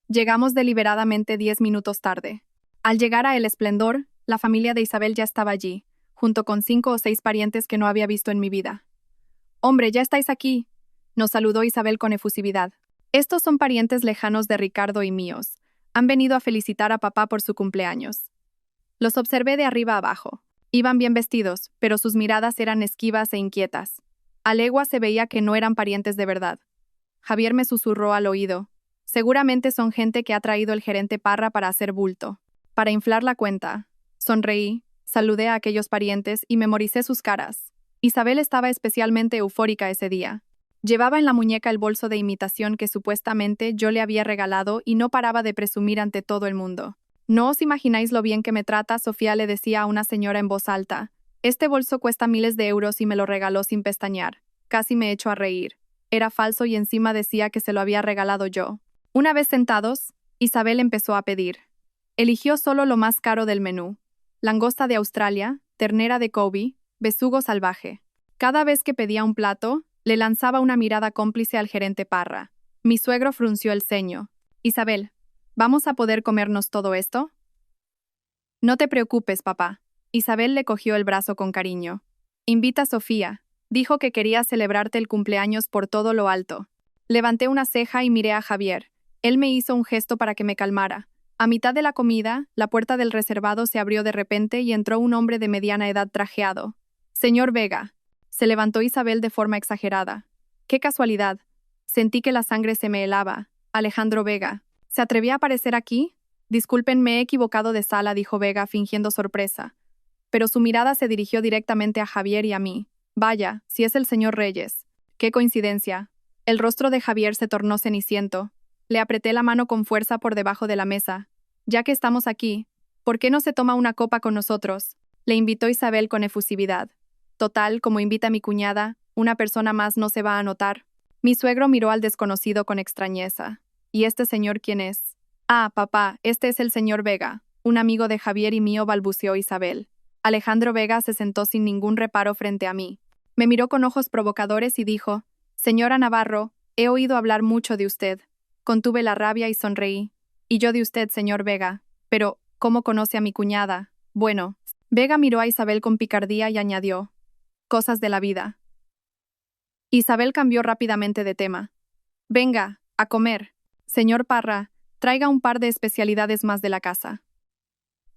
[SPEAKER 1] Llegamos deliberadamente 10 minutos tarde. Al llegar a El Esplendor, la familia de Isabel ya estaba allí, junto con 5 o 6 parientes que no había visto en mi vida. «Hombre, ya estáis aquí», nos saludó Isabel con efusividad. Estos son parientes lejanos de Ricardo y míos. Han venido a felicitar a papá por su cumpleaños. Los observé de arriba abajo. Iban bien vestidos, pero sus miradas eran esquivas e inquietas. A legua se veía que no eran parientes de verdad. Javier me susurró al oído. Seguramente son gente que ha traído el gerente Parra para hacer bulto. Para inflar la cuenta. Sonreí, saludé a aquellos parientes y memoricé sus caras. Isabel estaba especialmente eufórica ese día. Llevaba en la muñeca el bolso de imitación que supuestamente yo le había regalado y no paraba de presumir ante todo el mundo. No os imagináis lo bien que me trata, Sofía le decía a una señora en voz alta. Este bolso cuesta miles de euros y me lo regaló sin pestañear. Casi me echó a reír. Era falso y encima decía que se lo había regalado yo. Una vez sentados, Isabel empezó a pedir. Eligió solo lo más caro del menú. Langosta de Australia, ternera de Kobe, besugo salvaje. Cada vez que pedía un plato, le lanzaba una mirada cómplice al gerente Parra. Mi suegro frunció el ceño. Isabel, ¿vamos a poder comernos todo esto? No te preocupes, papá. Isabel le cogió el brazo con cariño. Invita a Sofía. Dijo que quería celebrarte el cumpleaños por todo lo alto. Levanté una ceja y miré a Javier. Él me hizo un gesto para que me calmara. A mitad de la comida, la puerta del reservado se abrió de repente y entró un hombre de mediana edad trajeado. Señor Vega. Se levantó Isabel de forma exagerada. ¡Qué casualidad! Sentí que la sangre se me helaba. Alejandro Vega. ¿Se atrevía a aparecer aquí? Disculpen, me he equivocado de sala, dijo Vega, fingiendo sorpresa. Pero su mirada se dirigió directamente a Javier y a mí. Vaya, si es el señor Reyes. ¡Qué coincidencia! El rostro de Javier se tornó ceniciento. Le apreté la mano con fuerza por debajo de la mesa. Ya que estamos aquí, ¿por qué no se toma una copa con nosotros? Le invitó Isabel con efusividad. Total, como invita a mi cuñada, una persona más no se va a notar. Mi suegro miró al desconocido con extrañeza. ¿Y este señor quién es? Ah, papá, este es el señor Vega, un amigo de Javier y mío, balbuceó Isabel. Alejandro Vega se sentó sin ningún reparo frente a mí. Me miró con ojos provocadores y dijo, Señora Navarro, he oído hablar mucho de usted. Contuve la rabia y sonreí. Y yo de usted, señor Vega. Pero, ¿cómo conoce a mi cuñada? Bueno. Vega miró a Isabel con picardía y añadió, cosas de la vida. Isabel cambió rápidamente de tema. Venga, a comer. Señor Parra, traiga un par de especialidades más de la casa.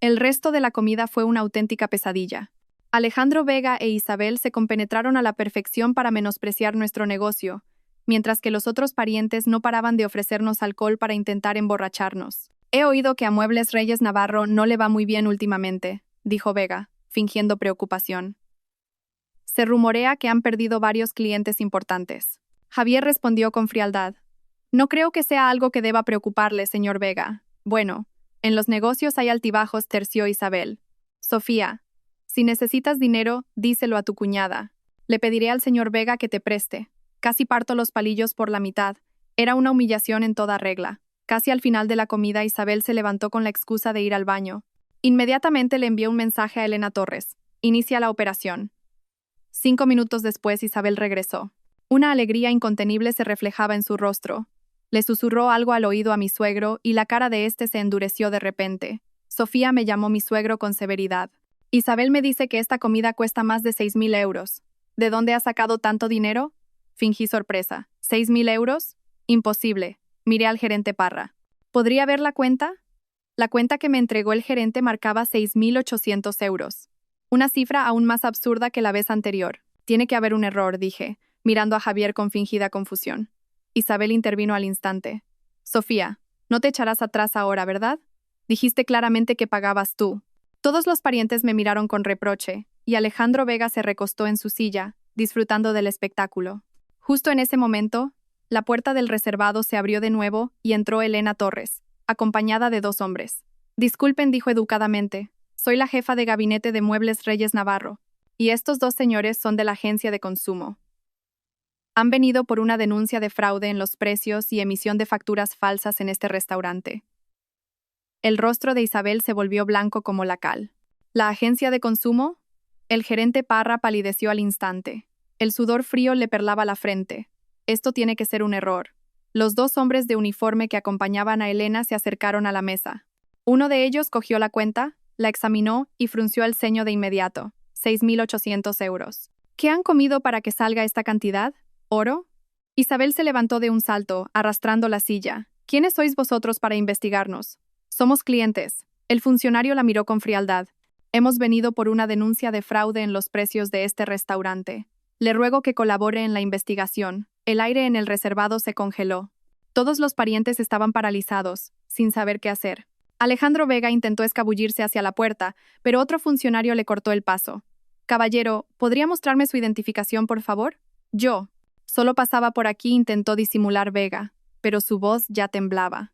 [SPEAKER 1] El resto de la comida fue una auténtica pesadilla. Alejandro Vega e Isabel se compenetraron a la perfección para menospreciar nuestro negocio, mientras que los otros parientes no paraban de ofrecernos alcohol para intentar emborracharnos. He oído que a Muebles Reyes Navarro no le va muy bien últimamente, dijo Vega, fingiendo preocupación. Se rumorea que han perdido varios clientes importantes. Javier respondió con frialdad. No creo que sea algo que deba preocuparle, señor Vega. Bueno, en los negocios hay altibajos, terció Isabel. Sofía, si necesitas dinero, díselo a tu cuñada. Le pediré al señor Vega que te preste. Casi parto los palillos por la mitad. Era una humillación en toda regla. Casi al final de la comida, Isabel se levantó con la excusa de ir al baño. Inmediatamente le envió un mensaje a Elena Torres. Inicia la operación. 5 minutos después, Isabel regresó. Una alegría incontenible se reflejaba en su rostro. Le susurró algo al oído a mi suegro y la cara de éste se endureció de repente. Sofía, me llamó mi suegro con severidad. Isabel me dice que esta comida cuesta más de 6.000 euros. ¿De dónde ha sacado tanto dinero? Fingí sorpresa. ¿6.000 euros? Imposible. Miré al gerente Parra. ¿Podría ver la cuenta? La cuenta que me entregó el gerente marcaba 6.800 euros. Una cifra aún más absurda que la vez anterior. Tiene que haber un error, dije, mirando a Javier con fingida confusión. Isabel intervino al instante. Sofía, no te echarás atrás ahora, ¿verdad? Dijiste claramente que pagabas tú. Todos los parientes me miraron con reproche, y Alejandro Vega se recostó en su silla, disfrutando del espectáculo. Justo en ese momento, la puerta del reservado se abrió de nuevo y entró Elena Torres, acompañada de 2 hombres. Disculpen, dijo educadamente. Soy la jefa de gabinete de Muebles Reyes Navarro, y estos 2 señores son de la agencia de consumo. Han venido por una denuncia de fraude en los precios y emisión de facturas falsas en este restaurante. El rostro de Isabel se volvió blanco como la cal. ¿La agencia de consumo? El gerente Parra palideció al instante. El sudor frío le perlaba la frente. Esto tiene que ser un error. Los 2 hombres de uniforme que acompañaban a Elena se acercaron a la mesa. Uno de ellos cogió la cuenta, la examinó y frunció el ceño de inmediato. 6.800 euros. ¿Qué han comido para que salga esta cantidad? ¿Oro? Isabel se levantó de un salto, arrastrando la silla. ¿Quiénes sois vosotros para investigarnos? Somos clientes. El funcionario la miró con frialdad. Hemos venido por una denuncia de fraude en los precios de este restaurante. Le ruego que colabore en la investigación. El aire en el reservado se congeló. Todos los parientes estaban paralizados, sin saber qué hacer. Alejandro Vega intentó escabullirse hacia la puerta, pero otro funcionario le cortó el paso. Caballero, ¿podría mostrarme su identificación, por favor? Yo. Solo pasaba por aquí, intentó disimular Vega, pero su voz ya temblaba.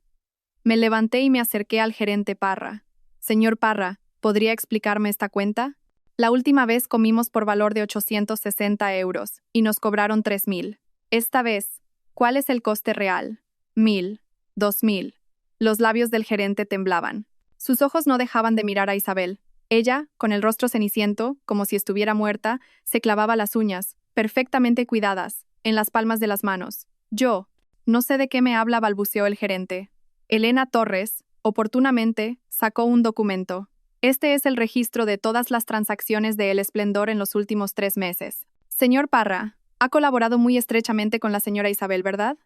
[SPEAKER 1] Me levanté y me acerqué al gerente Parra. Señor Parra, ¿podría explicarme esta cuenta? La última vez comimos por valor de 860 euros y nos cobraron 3.000. Esta vez, ¿cuál es el coste real? 1.000, 2.000. Los labios del gerente temblaban. Sus ojos no dejaban de mirar a Isabel. Ella, con el rostro ceniciento, como si estuviera muerta, se clavaba las uñas, perfectamente cuidadas, en las palmas de las manos. Yo, no sé de qué me habla, balbuceó el gerente. Elena Torres, oportunamente, sacó un documento. Este es el registro de todas las transacciones de El Esplendor en los últimos 3 meses. Señor Parra, ha colaborado muy estrechamente con la señora Isabel, ¿verdad?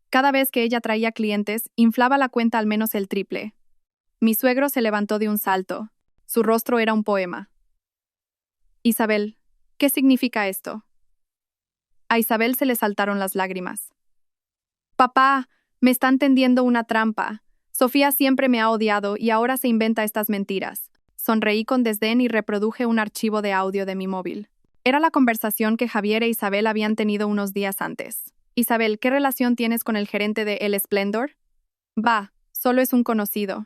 [SPEAKER 1] Cada vez que ella traía clientes, inflaba la cuenta al menos el triple. Mi suegro se levantó de un salto. Su rostro era un poema. Isabel, ¿qué significa esto? A Isabel se le saltaron las lágrimas. Papá, me están tendiendo una trampa. Sofía siempre me ha odiado y ahora se inventa estas mentiras. Sonreí con desdén y reproduje un archivo de audio de mi móvil. Era la conversación que Javier e Isabel habían tenido unos días antes. Isabel, ¿qué relación tienes con el gerente de El Esplendor? Va, solo es un conocido.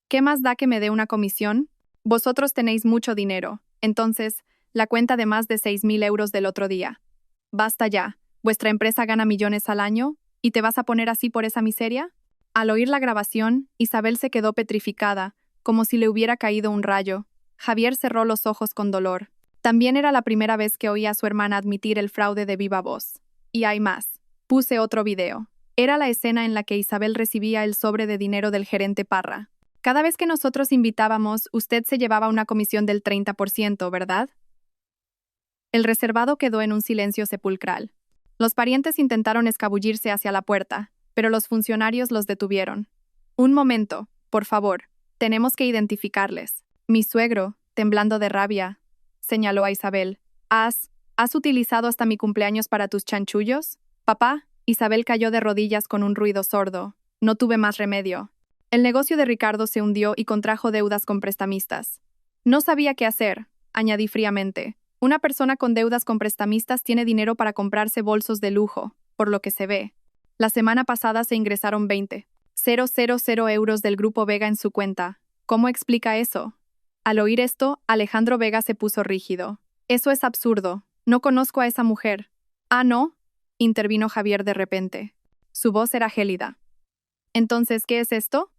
[SPEAKER 1] ¿Qué más da que me dé una comisión? Vosotros tenéis mucho dinero. Entonces, la cuenta de más de 6.000 euros del otro día. Basta ya. ¿Vuestra empresa gana millones al año? ¿Y te vas a poner así por esa miseria? Al oír la grabación, Isabel se quedó petrificada, como si le hubiera caído un rayo. Javier cerró los ojos con dolor. También era la primera vez que oía a su hermana admitir el fraude de viva voz. Y hay más. Puse otro video. Era la escena en la que Isabel recibía el sobre de dinero del gerente Parra. Cada vez que nosotros invitábamos, usted se llevaba una comisión del 30%, ¿verdad? El reservado quedó en un silencio sepulcral. Los parientes intentaron escabullirse hacia la puerta, pero los funcionarios los detuvieron. Un momento, por favor. Tenemos que identificarles. Mi suegro, temblando de rabia, señaló a Isabel. ¿Has utilizado hasta mi cumpleaños para tus chanchullos? Papá, Isabel cayó de rodillas con un ruido sordo. No tuve más remedio. El negocio de Ricardo se hundió y contrajo deudas con prestamistas. No sabía qué hacer, añadí fríamente. Una persona con deudas con prestamistas tiene dinero para comprarse bolsos de lujo, por lo que se ve. La semana pasada se ingresaron 20,000 euros del Grupo Vega en su cuenta. ¿Cómo explica eso? Al oír esto, Alejandro Vega se puso rígido. Eso es absurdo. No conozco a esa mujer. Ah, ¿no? Intervino Javier de repente. Su voz era gélida. Entonces, ¿qué es esto?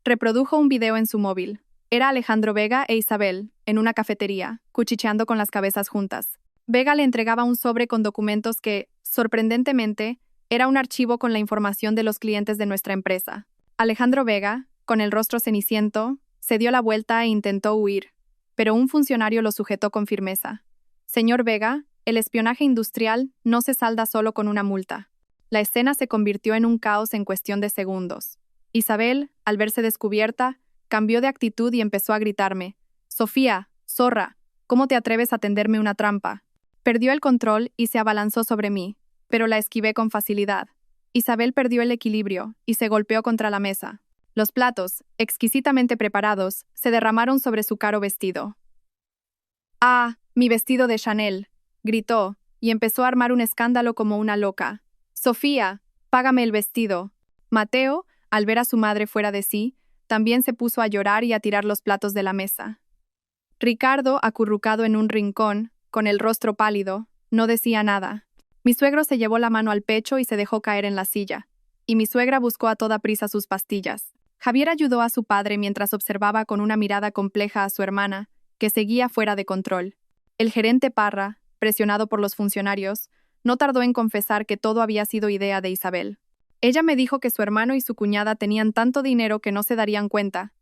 [SPEAKER 1] Reprodujo un video en su móvil. Era Alejandro Vega e Isabel, en una cafetería, cuchicheando con las cabezas juntas. Vega le entregaba un sobre con documentos que, sorprendentemente, era un archivo con la información de los clientes de nuestra empresa. Alejandro Vega, con el rostro ceniciento, se dio la vuelta e intentó huir, pero un funcionario lo sujetó con firmeza. Señor Vega, el espionaje industrial no se salda solo con una multa. La escena se convirtió en un caos en cuestión de segundos. Isabel, al verse descubierta, cambió de actitud y empezó a gritarme. «Sofía, zorra, ¿cómo te atreves a tenderme una trampa?» Perdió el control y se abalanzó sobre mí, pero la esquivé con facilidad. Isabel perdió el equilibrio y se golpeó contra la mesa. Los platos, exquisitamente preparados, se derramaron sobre su caro vestido. «¡Ah, mi vestido de Chanel!», gritó, y empezó a armar un escándalo como una loca. «Sofía, págame el vestido». Mateo, al ver a su madre fuera de sí, también se puso a llorar y a tirar los platos de la mesa. Ricardo, acurrucado en un rincón, con el rostro pálido, no decía nada. Mi suegro se llevó la mano al pecho y se dejó caer en la silla, y mi suegra buscó a toda prisa sus pastillas. Javier ayudó a su padre mientras observaba con una mirada compleja a su hermana, que seguía fuera de control. El gerente Parra, presionado por los funcionarios, no tardó en confesar que todo había sido idea de Isabel. Ella me dijo que su hermano y su cuñada tenían tanto dinero que no se darían cuenta,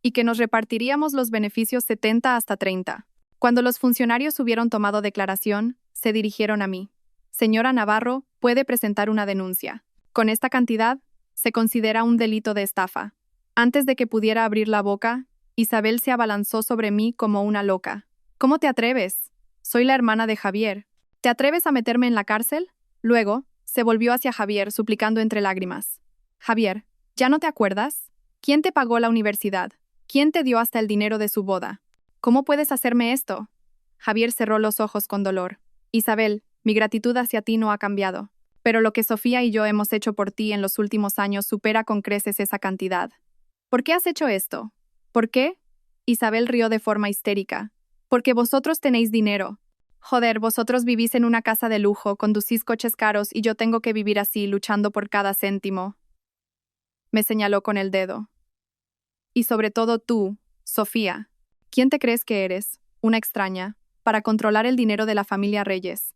[SPEAKER 1] y que nos repartiríamos los beneficios 70 hasta 30. Cuando los funcionarios hubieron tomado declaración, se dirigieron a mí. Señora Navarro, puede presentar una denuncia. Con esta cantidad, se considera un delito de estafa. Antes de que pudiera abrir la boca, Isabel se abalanzó sobre mí como una loca. ¿Cómo te atreves? Soy la hermana de Javier. ¿Te atreves a meterme en la cárcel? Luego, se volvió hacia Javier, suplicando entre lágrimas. Javier, ¿ya no te acuerdas? ¿Quién te pagó la universidad? ¿Quién te dio hasta el dinero de su boda? ¿Cómo puedes hacerme esto? Javier cerró los ojos con dolor. Isabel, mi gratitud hacia ti no ha cambiado. Pero lo que Sofía y yo hemos hecho por ti en los últimos años supera con creces esa cantidad. ¿Por qué has hecho esto? ¿Por qué? Isabel rió de forma histérica. Porque vosotros tenéis dinero. Joder, vosotros vivís en una casa de lujo, conducís coches caros y yo tengo que vivir así, luchando por cada céntimo. Me señaló con el dedo. Y sobre todo tú, Sofía. ¿Quién te crees que eres? Una extraña, para controlar el dinero de la familia Reyes.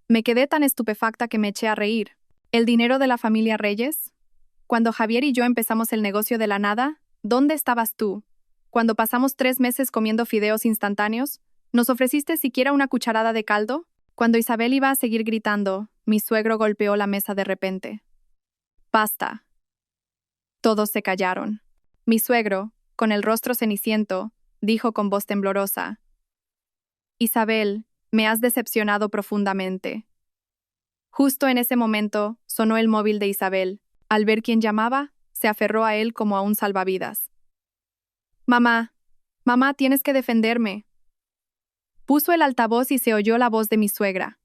[SPEAKER 1] Me quedé tan estupefacta que me eché a reír. ¿El dinero de la familia Reyes? Cuando Javier y yo empezamos el negocio de la nada, ¿dónde estabas tú? Cuando pasamos 3 meses comiendo fideos instantáneos, ¿nos ofreciste siquiera una cucharada de caldo? Cuando Isabel iba a seguir gritando, mi suegro golpeó la mesa de repente. Basta. Todos se callaron. Mi suegro, con el rostro ceniciento, dijo con voz temblorosa: Isabel, me has decepcionado profundamente. Justo en ese momento, sonó el móvil de Isabel. Al ver quién llamaba, se aferró a él como a un salvavidas. Mamá, mamá, tienes que defenderme. Puso el altavoz y se oyó la voz de mi suegra.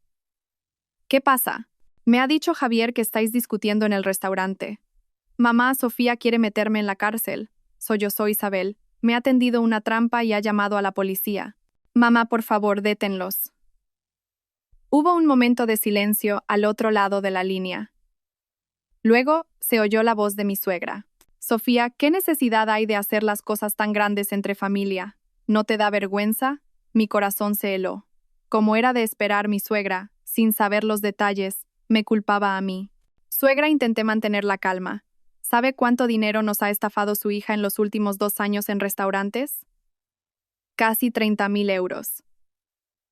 [SPEAKER 1] ¿Qué pasa? Me ha dicho Javier que estáis discutiendo en el restaurante. Mamá, Sofía quiere meterme en la cárcel. Sollozó Isabel. Me ha tendido una trampa y ha llamado a la policía. Mamá, por favor, détenlos. Hubo un momento de silencio al otro lado de la línea. Luego se oyó la voz de mi suegra. Sofía, ¿qué necesidad hay de hacer las cosas tan grandes entre familia? ¿No te da vergüenza? Mi corazón se heló. Como era de esperar, mi suegra, sin saber los detalles, me culpaba a mí. Suegra, intenté mantener la calma. ¿Sabe cuánto dinero nos ha estafado su hija en los últimos 2 años en restaurantes? Casi 30.000 euros.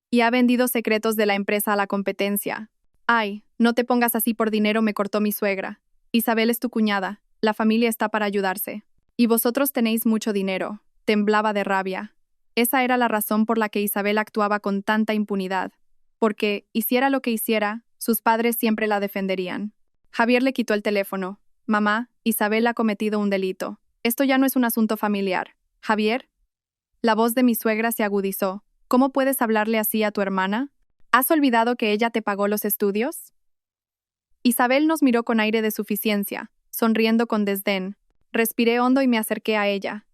[SPEAKER 1] Y ha vendido secretos de la empresa a la competencia. Ay, no te pongas así por dinero, me cortó mi suegra. Isabel es tu cuñada, la familia está para ayudarse. Y vosotros tenéis mucho dinero. Temblaba de rabia. Esa era la razón por la que Isabel actuaba con tanta impunidad. Porque, hiciera lo que hiciera, sus padres siempre la defenderían. Javier le quitó el teléfono. Mamá, Isabel ha cometido un delito. Esto ya no es un asunto familiar. Javier. La voz de mi suegra se agudizó. ¿Cómo puedes hablarle así a tu hermana? ¿Has olvidado que ella te pagó los estudios? Isabel nos miró con aire de suficiencia, sonriendo con desdén. Respiré hondo y me acerqué a ella.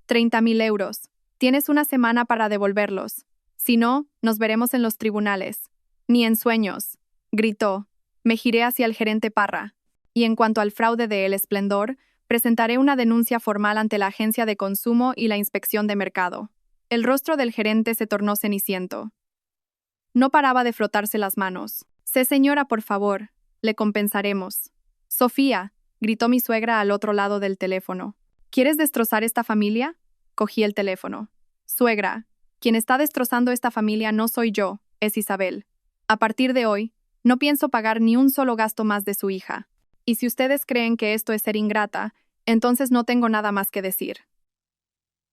[SPEAKER 1] 30.000 euros. Tienes una semana para devolverlos. Si no, nos veremos en los tribunales. Ni en sueños, gritó. Me giré hacia el gerente Parra. Y en cuanto al fraude de El Esplendor, presentaré una denuncia formal ante la Agencia de Consumo y la Inspección de Mercado. El rostro del gerente se tornó ceniciento. No paraba de frotarse las manos. Sé, señora, por favor. Le compensaremos. Sofía, gritó mi suegra al otro lado del teléfono. ¿Quieres destrozar esta familia? Cogí el teléfono. Suegra, quien está destrozando esta familia no soy yo, es Isabel. A partir de hoy, no pienso pagar ni un solo gasto más de su hija. Y si ustedes creen que esto es ser ingrata, entonces no tengo nada más que decir.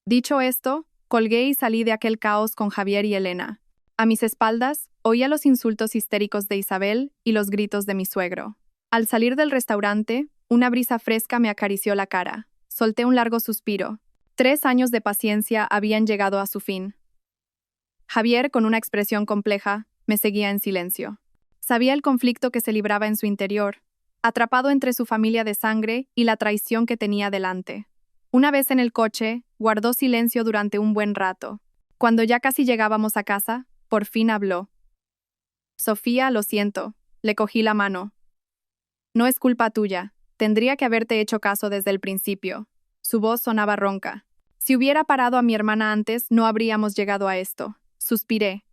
[SPEAKER 1] Dicho esto, colgué y salí de aquel caos con Javier y Elena. A mis espaldas, oía los insultos histéricos de Isabel y los gritos de mi suegro. Al salir del restaurante, una brisa fresca me acarició la cara. Solté un largo suspiro. 3 años de paciencia habían llegado a su fin. Javier, con una expresión compleja, me seguía en silencio. Sabía el conflicto que se libraba en su interior, atrapado entre su familia de sangre y la traición que tenía delante. Una vez en el coche, guardó silencio durante un buen rato. Cuando ya casi llegábamos a casa, por fin habló. Sofía, lo siento. Le cogí la mano. No es culpa tuya. Tendría que haberte hecho caso desde el principio. Su voz sonaba ronca. Si hubiera parado a mi hermana antes, no habríamos llegado a esto. Suspiré.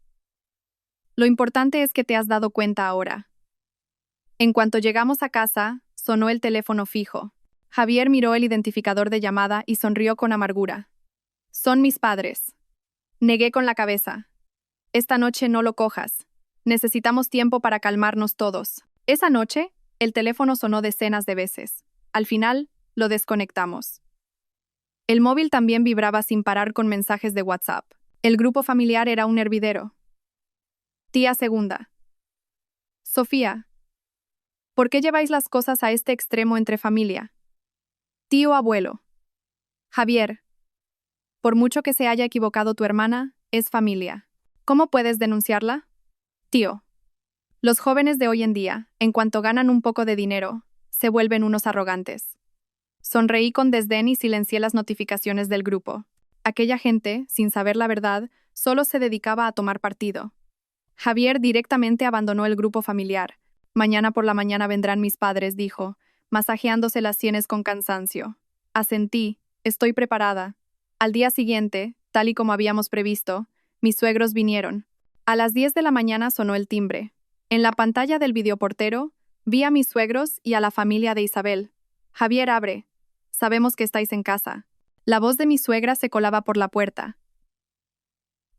[SPEAKER 1] Lo importante es que te has dado cuenta ahora. En cuanto llegamos a casa, sonó el teléfono fijo. Javier miró el identificador de llamada y sonrió con amargura. Son mis padres. Negué con la cabeza. Esta noche no lo cojas. Necesitamos tiempo para calmarnos todos. Esa noche, el teléfono sonó decenas de veces. Al final, lo desconectamos. El móvil también vibraba sin parar con mensajes de WhatsApp. El grupo familiar era un hervidero. Tía segunda. Sofía. ¿Por qué lleváis las cosas a este extremo entre familia? Tío abuelo. Javier. Por mucho que se haya equivocado tu hermana, es familia. ¿Cómo puedes denunciarla? Tío. Los jóvenes de hoy en día, en cuanto ganan un poco de dinero, se vuelven unos arrogantes. Sonreí con desdén y silencié las notificaciones del grupo. Aquella gente, sin saber la verdad, solo se dedicaba a tomar partido. Javier directamente abandonó el grupo familiar. Mañana por la mañana vendrán mis padres, dijo, masajeándose las sienes con cansancio. Asentí, estoy preparada. Al día siguiente, tal y como habíamos previsto, mis suegros vinieron. A las 10 de la mañana sonó el timbre. En la pantalla del videoportero, vi a mis suegros y a la familia de Isabel. Javier, abre. Sabemos que estáis en casa. La voz de mi suegra se colaba por la puerta.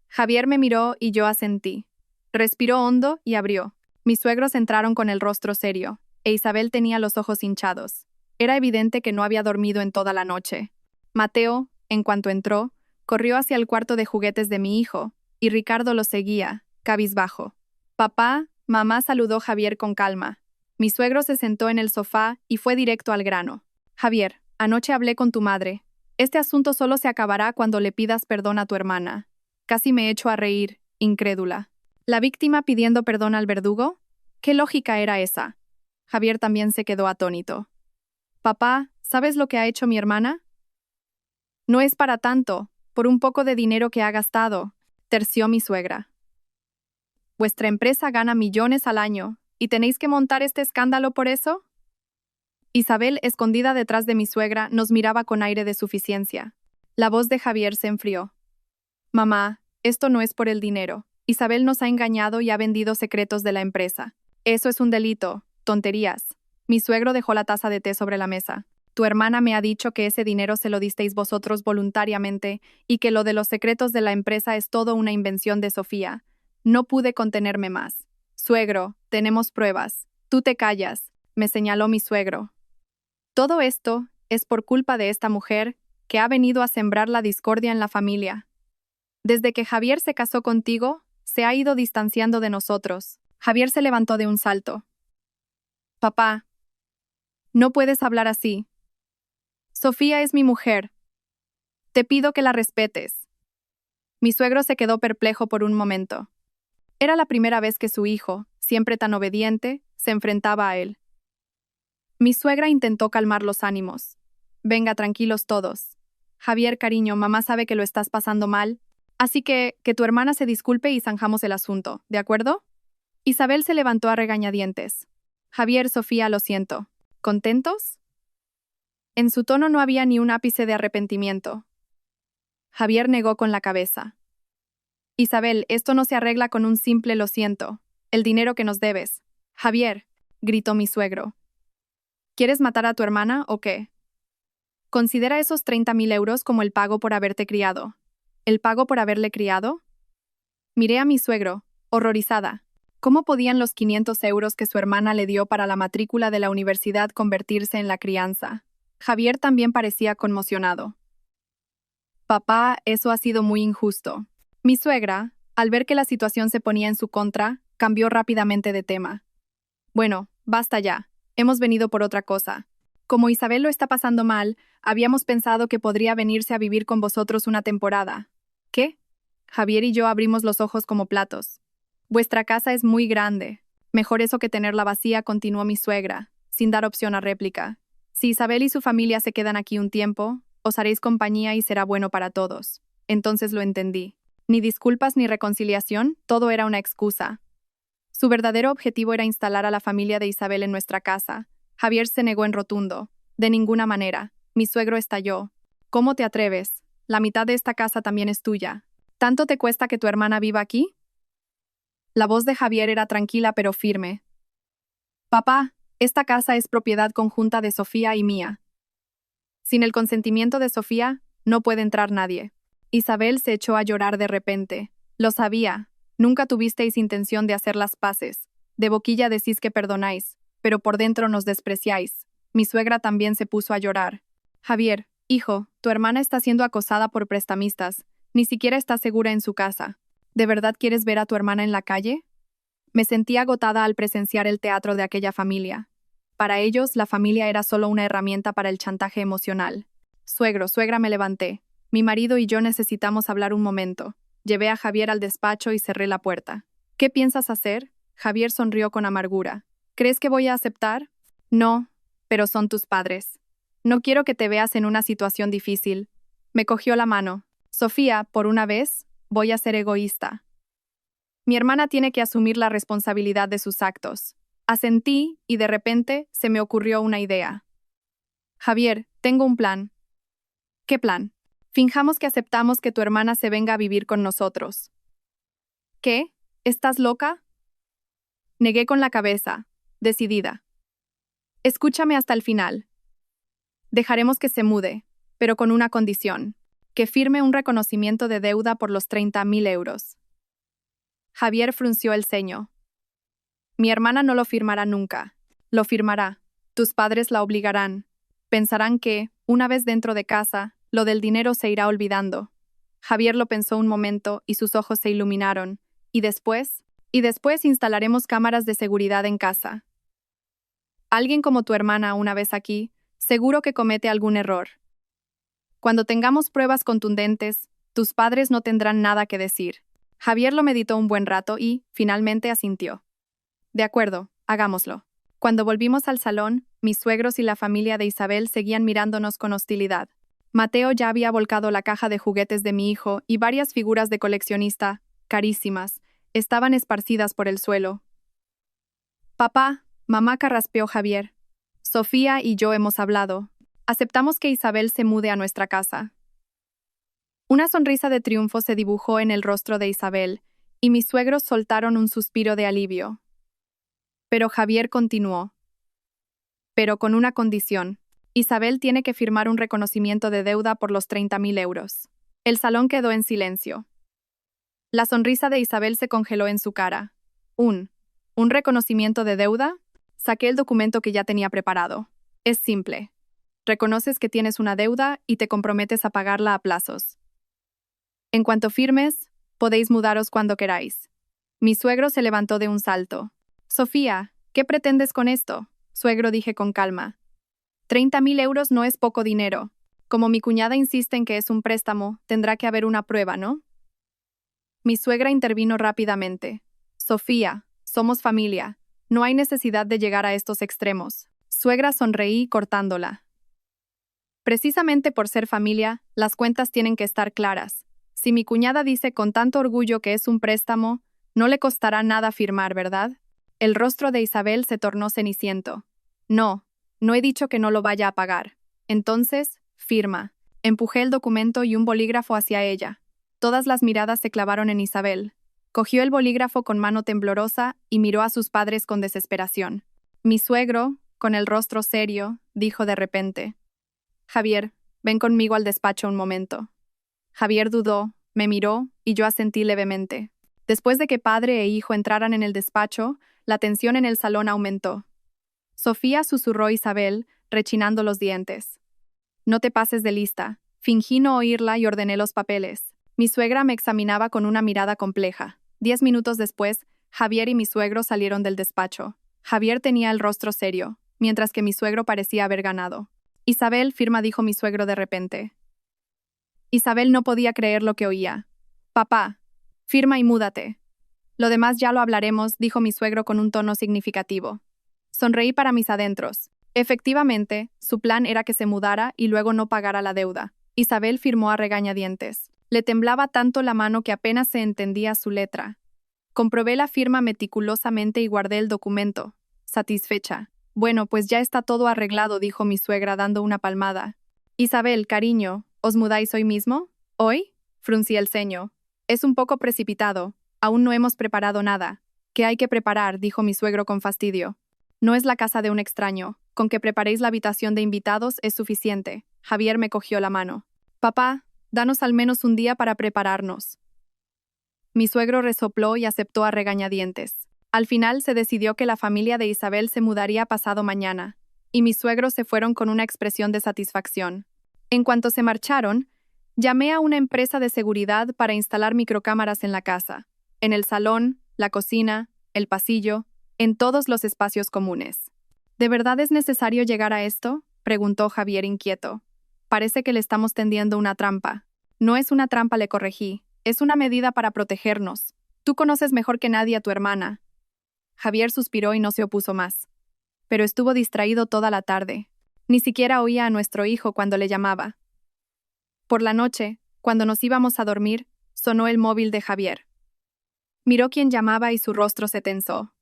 [SPEAKER 1] Javier me miró y yo asentí. Respiró hondo y abrió. Mis suegros entraron con el rostro serio, e Isabel tenía los ojos hinchados. Era evidente que no había dormido en toda la noche. Mateo, en cuanto entró, corrió hacia el cuarto de juguetes de mi hijo, y Ricardo lo seguía, cabizbajo. Papá, mamá, saludó Javier con calma. Mi suegro se sentó en el sofá y fue directo al grano. Javier, anoche hablé con tu madre. Este asunto solo se acabará cuando le pidas perdón a tu hermana. Casi me echo a reír, incrédula. ¿La víctima pidiendo perdón al verdugo? ¿Qué lógica era esa? Javier también se quedó atónito. Papá, ¿sabes lo que ha hecho mi hermana? No es para tanto, por un poco de dinero que ha gastado, terció mi suegra. Vuestra empresa gana millones al año, ¿y tenéis que montar este escándalo por eso? Isabel, escondida detrás de mi suegra, nos miraba con aire de suficiencia. La voz de Javier se enfrió. Mamá, esto no es por el dinero. Isabel nos ha engañado y ha vendido secretos de la empresa. Eso es un delito. Tonterías. Mi suegro dejó la taza de té sobre la mesa. Tu hermana me ha dicho que ese dinero se lo disteis vosotros voluntariamente y que lo de los secretos de la empresa es todo una invención de Sofía. No pude contenerme más. Suegro, tenemos pruebas. Tú te callas, me señaló mi suegro. Todo esto es por culpa de esta mujer que ha venido a sembrar la discordia en la familia. Desde que Javier se casó contigo, se ha ido distanciando de nosotros. Javier se levantó de un salto. Papá, no puedes hablar así. Sofía es mi mujer. Te pido que la respetes. Mi suegro se quedó perplejo por un momento. Era la primera vez que su hijo, siempre tan obediente, se enfrentaba a él. Mi suegra intentó calmar los ánimos. Venga, tranquilos todos. Javier, cariño, mamá sabe que lo estás pasando mal, así que tu hermana se disculpe y zanjamos el asunto, ¿de acuerdo? Isabel se levantó a regañadientes. Javier, Sofía, lo siento. ¿Contentos? En su tono no había ni un ápice de arrepentimiento. Javier negó con la cabeza. Isabel, esto no se arregla con un simple lo siento. El dinero que nos debes. Javier, gritó mi suegro. ¿Quieres matar a tu hermana o qué? Considera esos 30.000 euros como el pago por haberte criado. ¿El pago por haberle criado? Miré a mi suegro, horrorizada. ¿Cómo podían los 500 euros que su hermana le dio para la matrícula de la universidad convertirse en la crianza? Javier también parecía conmocionado. Papá, eso ha sido muy injusto. Mi suegra, al ver que la situación se ponía en su contra, cambió rápidamente de tema. Bueno, basta ya. Hemos venido por otra cosa. Como Isabel lo está pasando mal, habíamos pensado que podría venirse a vivir con vosotros una temporada. ¿Qué? Javier y yo abrimos los ojos como platos. Vuestra casa es muy grande. Mejor eso que tenerla vacía, continuó mi suegra, sin dar opción a réplica. Si Isabel y su familia se quedan aquí un tiempo, os haréis compañía y será bueno para todos. Entonces lo entendí. Ni disculpas ni reconciliación, todo era una excusa. Su verdadero objetivo era instalar a la familia de Isabel en nuestra casa. Javier se negó en rotundo. De ninguna manera. Mi suegro estalló. ¿Cómo te atreves? La mitad de esta casa también es tuya. ¿Tanto te cuesta que tu hermana viva aquí? La voz de Javier era tranquila pero firme. Papá, esta casa es propiedad conjunta de Sofía y mía. Sin el consentimiento de Sofía, no puede entrar nadie. Isabel se echó a llorar de repente. Lo sabía. Nunca tuvisteis intención de hacer las paces. De boquilla decís que perdonáis, pero por dentro nos despreciáis. Mi suegra también se puso a llorar. Javier, hijo, tu hermana está siendo acosada por prestamistas. Ni siquiera está segura en su casa. ¿De verdad quieres ver a tu hermana en la calle? Me sentí agotada al presenciar el teatro de aquella familia. Para ellos, la familia era solo una herramienta para el chantaje emocional. Suegro, suegra, me levanté. Mi marido y yo necesitamos hablar un momento. Llevé a Javier al despacho y cerré la puerta. ¿Qué piensas hacer? Javier sonrió con amargura. ¿Crees que voy a aceptar? No, pero son tus padres. No quiero que te veas en una situación difícil. Me cogió la mano. Sofía, por una vez, voy a ser egoísta. Mi hermana tiene que asumir la responsabilidad de sus actos. Asentí y de repente se me ocurrió una idea. Javier, tengo un plan. ¿Qué plan? Finjamos que aceptamos que tu hermana se venga a vivir con nosotros. ¿Qué? ¿Estás loca? Negué con la cabeza, decidida. Escúchame hasta el final. Dejaremos que se mude, pero con una condición, que firme un reconocimiento de deuda por los 30.000 euros. Javier frunció el ceño. Mi hermana no lo firmará nunca. Lo firmará. Tus padres la obligarán. Pensarán que, una vez dentro de casa, lo del dinero se irá olvidando. Javier lo pensó un momento y sus ojos se iluminaron. ¿Y después? Y después instalaremos cámaras de seguridad en casa. Alguien como tu hermana una vez aquí, seguro que comete algún error. Cuando tengamos pruebas contundentes, tus padres no tendrán nada que decir. Javier lo meditó un buen rato y, finalmente, asintió. De acuerdo, hagámoslo. Cuando volvimos al salón, mis suegros y la familia de Isabel seguían mirándonos con hostilidad. Mateo ya había volcado la caja de juguetes de mi hijo y varias figuras de coleccionista, carísimas, estaban esparcidas por el suelo. Papá, mamá, carraspeó Javier. Sofía y yo hemos hablado. Aceptamos que Isabel se mude a nuestra casa. Una sonrisa de triunfo se dibujó en el rostro de Isabel, y mis suegros soltaron un suspiro de alivio. Pero Javier continuó. Pero con una condición. Isabel tiene que firmar un reconocimiento de deuda por los 30.000 euros. El salón quedó en silencio. La sonrisa de Isabel se congeló en su cara. ¿Un reconocimiento de deuda? Saqué el documento que ya tenía preparado. Es simple. Reconoces que tienes una deuda y te comprometes a pagarla a plazos. En cuanto firmes, podéis mudaros cuando queráis. Mi suegro se levantó de un salto. Sofía, ¿qué pretendes con esto? Suegro, dije con calma. 30.000 euros no es poco dinero. Como mi cuñada insiste en que es un préstamo, tendrá que haber una prueba, ¿no? Mi suegra intervino rápidamente. Sofía, somos familia. No hay necesidad de llegar a estos extremos. Suegra, sonreí cortándola. Precisamente por ser familia, las cuentas tienen que estar claras. Si mi cuñada dice con tanto orgullo que es un préstamo, no le costará nada firmar, ¿verdad? El rostro de Isabel se tornó ceniciento. No he dicho que no lo vaya a pagar. Entonces, firma. Empujé el documento y un bolígrafo hacia ella. Todas las miradas se clavaron en Isabel. Cogió el bolígrafo con mano temblorosa y miró a sus padres con desesperación. Mi suegro, con el rostro serio, dijo de repente: Javier, ven conmigo al despacho un momento. Javier dudó, me miró y yo asentí levemente. Después de que padre e hijo entraran en el despacho, la tensión en el salón aumentó. Sofía, susurró Isabel, rechinando los dientes. No te pases de lista. Fingí no oírla y ordené los papeles. Mi suegra me examinaba con una mirada compleja. 10 minutos después, Javier y mi suegro salieron del despacho. Javier tenía el rostro serio, mientras que mi suegro parecía haber ganado. Isabel, firma, dijo mi suegro de repente. Isabel no podía creer lo que oía. Papá, firma y múdate. Lo demás ya lo hablaremos, dijo mi suegro con un tono significativo. Sonreí para mis adentros. Efectivamente, su plan era que se mudara y luego no pagara la deuda. Isabel firmó a regañadientes. Le temblaba tanto la mano que apenas se entendía su letra. Comprobé la firma meticulosamente y guardé el documento, satisfecha. Bueno, pues ya está todo arreglado, dijo mi suegra dando una palmada. Isabel, cariño, ¿os mudáis hoy mismo? ¿Hoy? Fruncí el ceño. Es un poco precipitado. Aún no hemos preparado nada. ¿Qué hay que preparar?, dijo mi suegro con fastidio. No es la casa de un extraño. Con que preparéis la habitación de invitados es suficiente. Javier me cogió la mano. Papá, danos al menos un día para prepararnos. Mi suegro resopló y aceptó a regañadientes. Al final se decidió que la familia de Isabel se mudaría pasado mañana, y mis suegros se fueron con una expresión de satisfacción. En cuanto se marcharon, llamé a una empresa de seguridad para instalar microcámaras en la casa, en el salón, la cocina, el pasillo, en todos los espacios comunes. ¿De verdad es necesario llegar a esto?, preguntó Javier inquieto. Parece que le estamos tendiendo una trampa. No es una trampa, le corregí. Es una medida para protegernos. Tú conoces mejor que nadie a tu hermana. Javier suspiró y no se opuso más. Pero estuvo distraído toda la tarde. Ni siquiera oía a nuestro hijo cuando le llamaba. Por la noche, cuando nos íbamos a dormir, sonó el móvil de Javier. Miró quién llamaba y su rostro se tensó.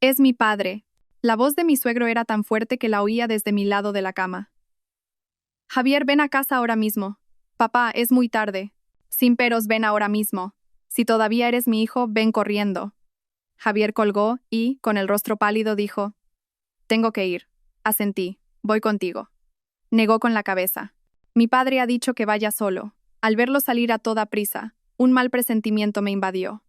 [SPEAKER 1] Es mi padre. La voz de mi suegro era tan fuerte que la oía desde mi lado de la cama. Javier, ven a casa ahora mismo. Papá, es muy tarde. Sin peros, ven ahora mismo. Si todavía eres mi hijo, ven corriendo. Javier colgó y, con el rostro pálido, dijo: Tengo que ir. Asentí. Voy contigo. Negó con la cabeza. Mi padre ha dicho que vaya solo. Al verlo salir a toda prisa, un mal presentimiento me invadió.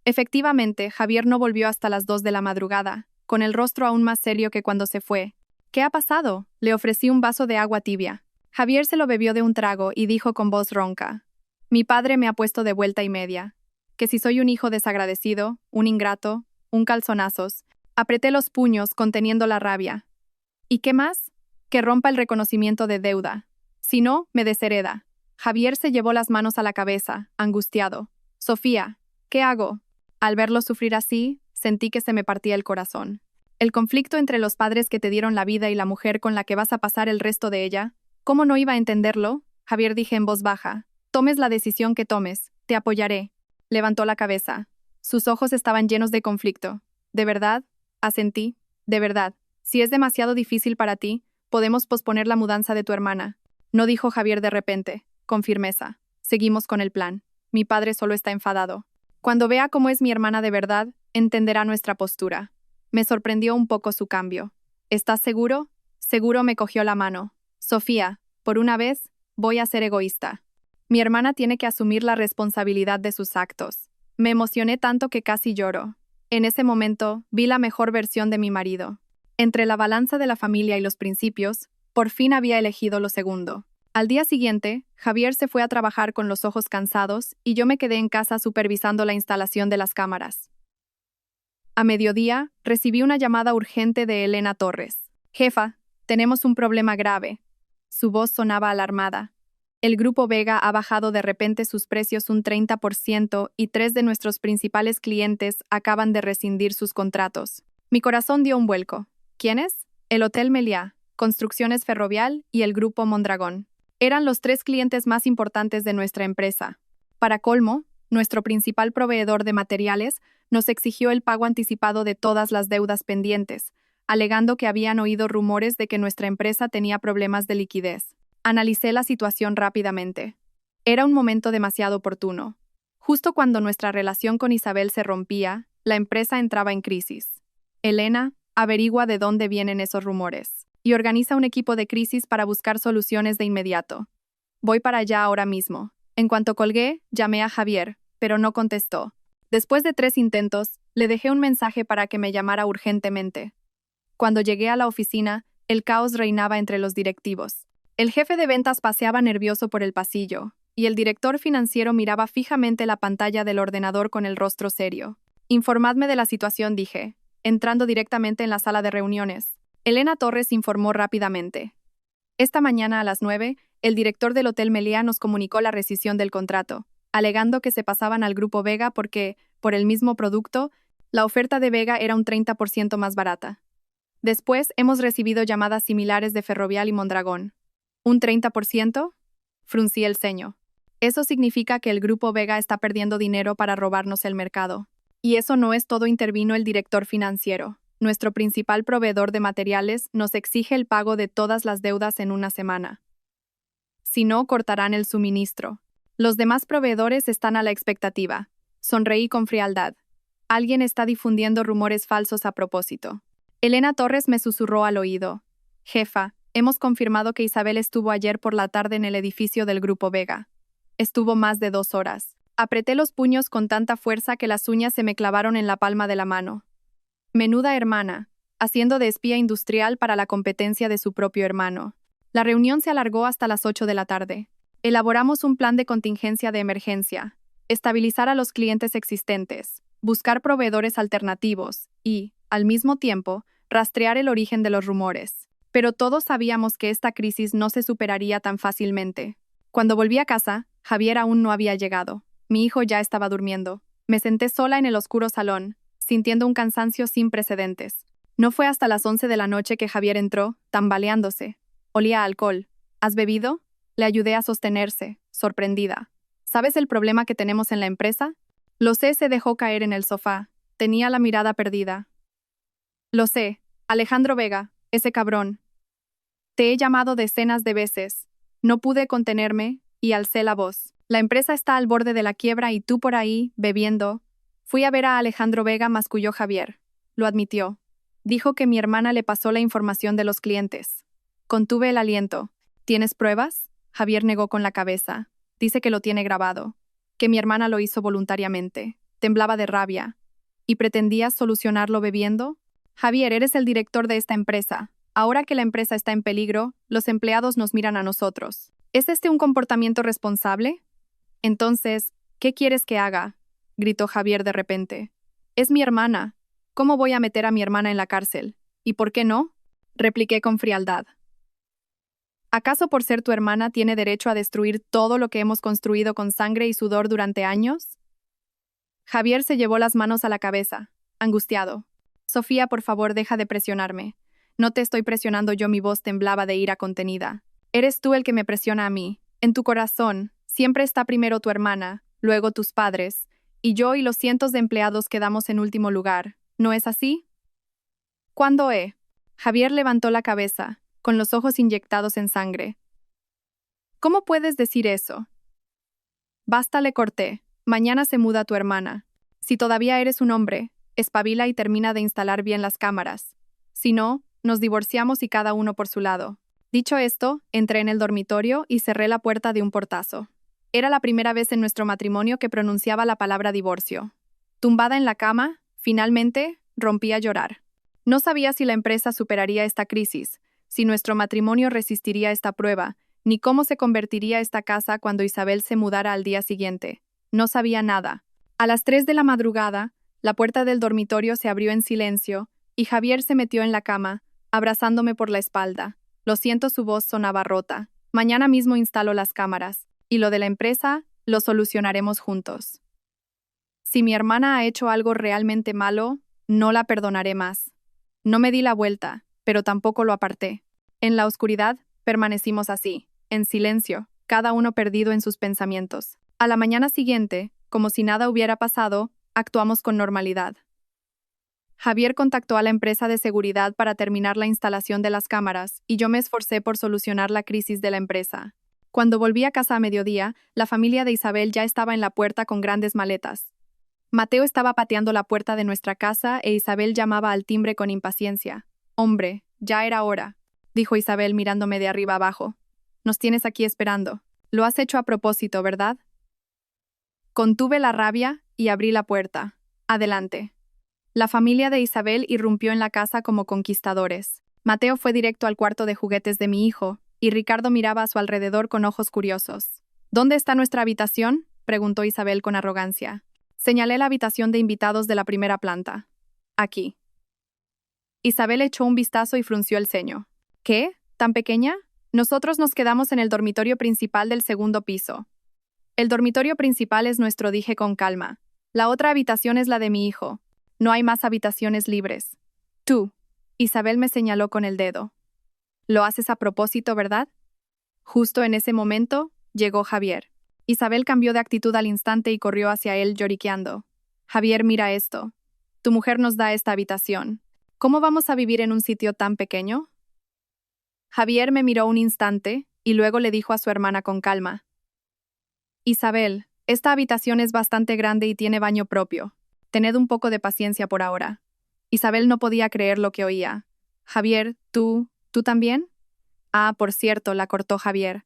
[SPEAKER 1] Efectivamente, Javier no volvió hasta las 2 de la madrugada, con el rostro aún más serio que cuando se fue. ¿Qué ha pasado? Le ofrecí un vaso de agua tibia. Javier se lo bebió de un trago y dijo con voz ronca: Mi padre me ha puesto de vuelta y media. Que si soy un hijo desagradecido, un ingrato, un calzonazos. Apreté los puños conteniendo la rabia. ¿Y qué más? Que rompa el reconocimiento de deuda. Si no, me deshereda. Javier se llevó las manos a la cabeza, angustiado. Sofía, ¿qué hago? Al verlo sufrir así, sentí que se me partía el corazón. El conflicto entre los padres que te dieron la vida y la mujer con la que vas a pasar el resto de ella, ¿cómo no iba a entenderlo? Javier, dije en voz baja. Tomes la decisión que tomes, te apoyaré. Levantó la cabeza. Sus ojos estaban llenos de conflicto. ¿De verdad? Asentí. De verdad. Si es demasiado difícil para ti, podemos posponer la mudanza de tu hermana. No, dijo Javier de repente, con firmeza. Seguimos con el plan. Mi padre solo está enfadado. Cuando vea cómo es mi hermana de verdad, entenderá nuestra postura. Me sorprendió un poco su cambio. ¿Estás seguro? Seguro, me cogió la mano. Sofía, por una vez, voy a ser egoísta. Mi hermana tiene que asumir la responsabilidad de sus actos. Me emocioné tanto que casi lloro. En ese momento, vi la mejor versión de mi marido. Entre la balanza de la familia y los principios, por fin había elegido lo segundo. Al día siguiente, Javier se fue a trabajar con los ojos cansados y yo me quedé en casa supervisando la instalación de las cámaras. A mediodía, recibí una llamada urgente de Elena Torres. Jefa, tenemos un problema grave. Su voz sonaba alarmada. El Grupo Vega ha bajado de repente sus precios un 30% y 3 de nuestros principales clientes acaban de rescindir sus contratos. Mi corazón dio un vuelco. ¿Quiénes? El Hotel Meliá, Construcciones Ferrovial y el Grupo Mondragón. Eran los 3 clientes más importantes de nuestra empresa. Para colmo, nuestro principal proveedor de materiales nos exigió el pago anticipado de todas las deudas pendientes, alegando que habían oído rumores de que nuestra empresa tenía problemas de liquidez. Analicé la situación rápidamente. Era un momento demasiado oportuno. Justo cuando nuestra relación con Isabel se rompía, la empresa entraba en crisis. Elena, averigua de dónde vienen esos rumores y organiza un equipo de crisis para buscar soluciones de inmediato. Voy para allá ahora mismo. En cuanto colgué, llamé a Javier, pero no contestó. Después de 3 intentos, le dejé un mensaje para que me llamara urgentemente. Cuando llegué a la oficina, el caos reinaba entre los directivos. El jefe de ventas paseaba nervioso por el pasillo, y el director financiero miraba fijamente la pantalla del ordenador con el rostro serio. Informadme de la situación, dije, entrando directamente en la sala de reuniones. Elena Torres informó rápidamente. Esta mañana a las 9, el director del Hotel Meliá nos comunicó la rescisión del contrato, alegando que se pasaban al Grupo Vega porque, por el mismo producto, la oferta de Vega era un 30% más barata. Después hemos recibido llamadas similares de Ferrovial y Mondragón. ¿Un 30%? Fruncí el ceño. Eso significa que el Grupo Vega está perdiendo dinero para robarnos el mercado. Y eso no es todo, intervino el director financiero. Nuestro principal proveedor de materiales nos exige el pago de todas las deudas en una semana. Si no, cortarán el suministro. Los demás proveedores están a la expectativa. Sonreí con frialdad. Alguien está difundiendo rumores falsos a propósito. Elena Torres me susurró al oído. Jefa, hemos confirmado que Isabel estuvo ayer por la tarde en el edificio del Grupo Vega. Estuvo más de 2 horas. Apreté los puños con tanta fuerza que las uñas se me clavaron en la palma de la mano. Menuda hermana, haciendo de espía industrial para la competencia de su propio hermano. La reunión se alargó hasta las 8 de la tarde. Elaboramos un plan de contingencia de emergencia, estabilizar a los clientes existentes, buscar proveedores alternativos y, al mismo tiempo, rastrear el origen de los rumores. Pero todos sabíamos que esta crisis no se superaría tan fácilmente. Cuando volví a casa, Javier aún no había llegado. Mi hijo ya estaba durmiendo. Me senté sola en el oscuro salón, sintiendo un cansancio sin precedentes. No fue hasta las 11 de la noche que Javier entró, tambaleándose. Olía a alcohol. ¿Has bebido? Le ayudé a sostenerse, sorprendida. ¿Sabes el problema que tenemos en la empresa? Lo sé, se dejó caer en el sofá. Tenía la mirada perdida. Lo sé, Alejandro Vega, ese cabrón. Te he llamado decenas de veces. No pude contenerme y alcé la voz. La empresa está al borde de la quiebra y tú por ahí, bebiendo. Fui a ver a Alejandro Vega, masculló Javier. Lo admitió. Dijo que mi hermana le pasó la información de los clientes. Contuve el aliento. ¿Tienes pruebas? Javier negó con la cabeza. Dice que lo tiene grabado. Que mi hermana lo hizo voluntariamente. Temblaba de rabia. ¿Y pretendías solucionarlo bebiendo? Javier, eres el director de esta empresa. Ahora que la empresa está en peligro, los empleados nos miran a nosotros. ¿Es este un comportamiento responsable? Entonces, ¿qué quieres que haga? Gritó Javier de repente. Es mi hermana. ¿Cómo voy a meter a mi hermana en la cárcel? ¿Y por qué no? Repliqué con frialdad. ¿Acaso por ser tu hermana tiene derecho a destruir todo lo que hemos construido con sangre y sudor durante años? Javier se llevó las manos a la cabeza, angustiado. Sofía, por favor, deja de presionarme. No te estoy presionando yo, mi voz temblaba de ira contenida. Eres tú el que me presiona a mí. En tu corazón, siempre está primero tu hermana, luego tus padres, y yo y los cientos de empleados quedamos en último lugar. ¿No es así? ¿Cuándo he? Javier levantó la cabeza, con los ojos inyectados en sangre. ¿Cómo puedes decir eso? Basta, le corté. Mañana se muda tu hermana. Si todavía eres un hombre, espabila y termina de instalar bien las cámaras. Si no, nos divorciamos y cada uno por su lado. Dicho esto, entré en el dormitorio y cerré la puerta de un portazo. Era la primera vez en nuestro matrimonio que pronunciaba la palabra divorcio. Tumbada en la cama, finalmente, rompí a llorar. No sabía si la empresa superaría esta crisis, si nuestro matrimonio resistiría esta prueba, ni cómo se convertiría esta casa cuando Isabel se mudara al día siguiente. No sabía nada. A las 3 de la madrugada, la puerta del dormitorio se abrió en silencio, y Javier se metió en la cama, abrazándome por la espalda. Lo siento, su voz sonaba rota. Mañana mismo instalo las cámaras, y lo de la empresa, lo solucionaremos juntos. Si mi hermana ha hecho algo realmente malo, no la perdonaré más. No me di la vuelta, pero tampoco lo aparté. En la oscuridad, permanecimos así, en silencio, cada uno perdido en sus pensamientos. A la mañana siguiente, como si nada hubiera pasado, actuamos con normalidad. Javier contactó a la empresa de seguridad para terminar la instalación de las cámaras, y yo me esforcé por solucionar la crisis de la empresa. Cuando volví a casa a mediodía, la familia de Isabel ya estaba en la puerta con grandes maletas. Mateo estaba pateando la puerta de nuestra casa e Isabel llamaba al timbre con impaciencia. «Hombre, ya era hora», dijo Isabel mirándome de arriba abajo. «Nos tienes aquí esperando. Lo has hecho a propósito, ¿verdad?» Contuve la rabia y abrí la puerta. «Adelante». La familia de Isabel irrumpió en la casa como conquistadores. Mateo fue directo al cuarto de juguetes de mi hijo, y Ricardo miraba a su alrededor con ojos curiosos. «¿Dónde está nuestra habitación?», preguntó Isabel con arrogancia. Señalé la habitación de invitados de la primera planta. «Aquí». Isabel echó un vistazo y frunció el ceño. «¿Qué? ¿Tan pequeña? Nosotros nos quedamos en el dormitorio principal del segundo piso». «El dormitorio principal es nuestro», dije con calma. «La otra habitación es la de mi hijo. No hay más habitaciones libres». «Tú», Isabel me señaló con el dedo. «Lo haces a propósito, ¿verdad?» Justo en ese momento, llegó Javier. Isabel cambió de actitud al instante y corrió hacia él lloriqueando. «Javier, mira esto. Tu mujer nos da esta habitación. ¿Cómo vamos a vivir en un sitio tan pequeño?» Javier me miró un instante y luego le dijo a su hermana con calma. «Isabel, esta habitación es bastante grande y tiene baño propio. Tened un poco de paciencia por ahora». Isabel no podía creer lo que oía. «Javier, ¿tú también?» «Ah, por cierto», la cortó Javier.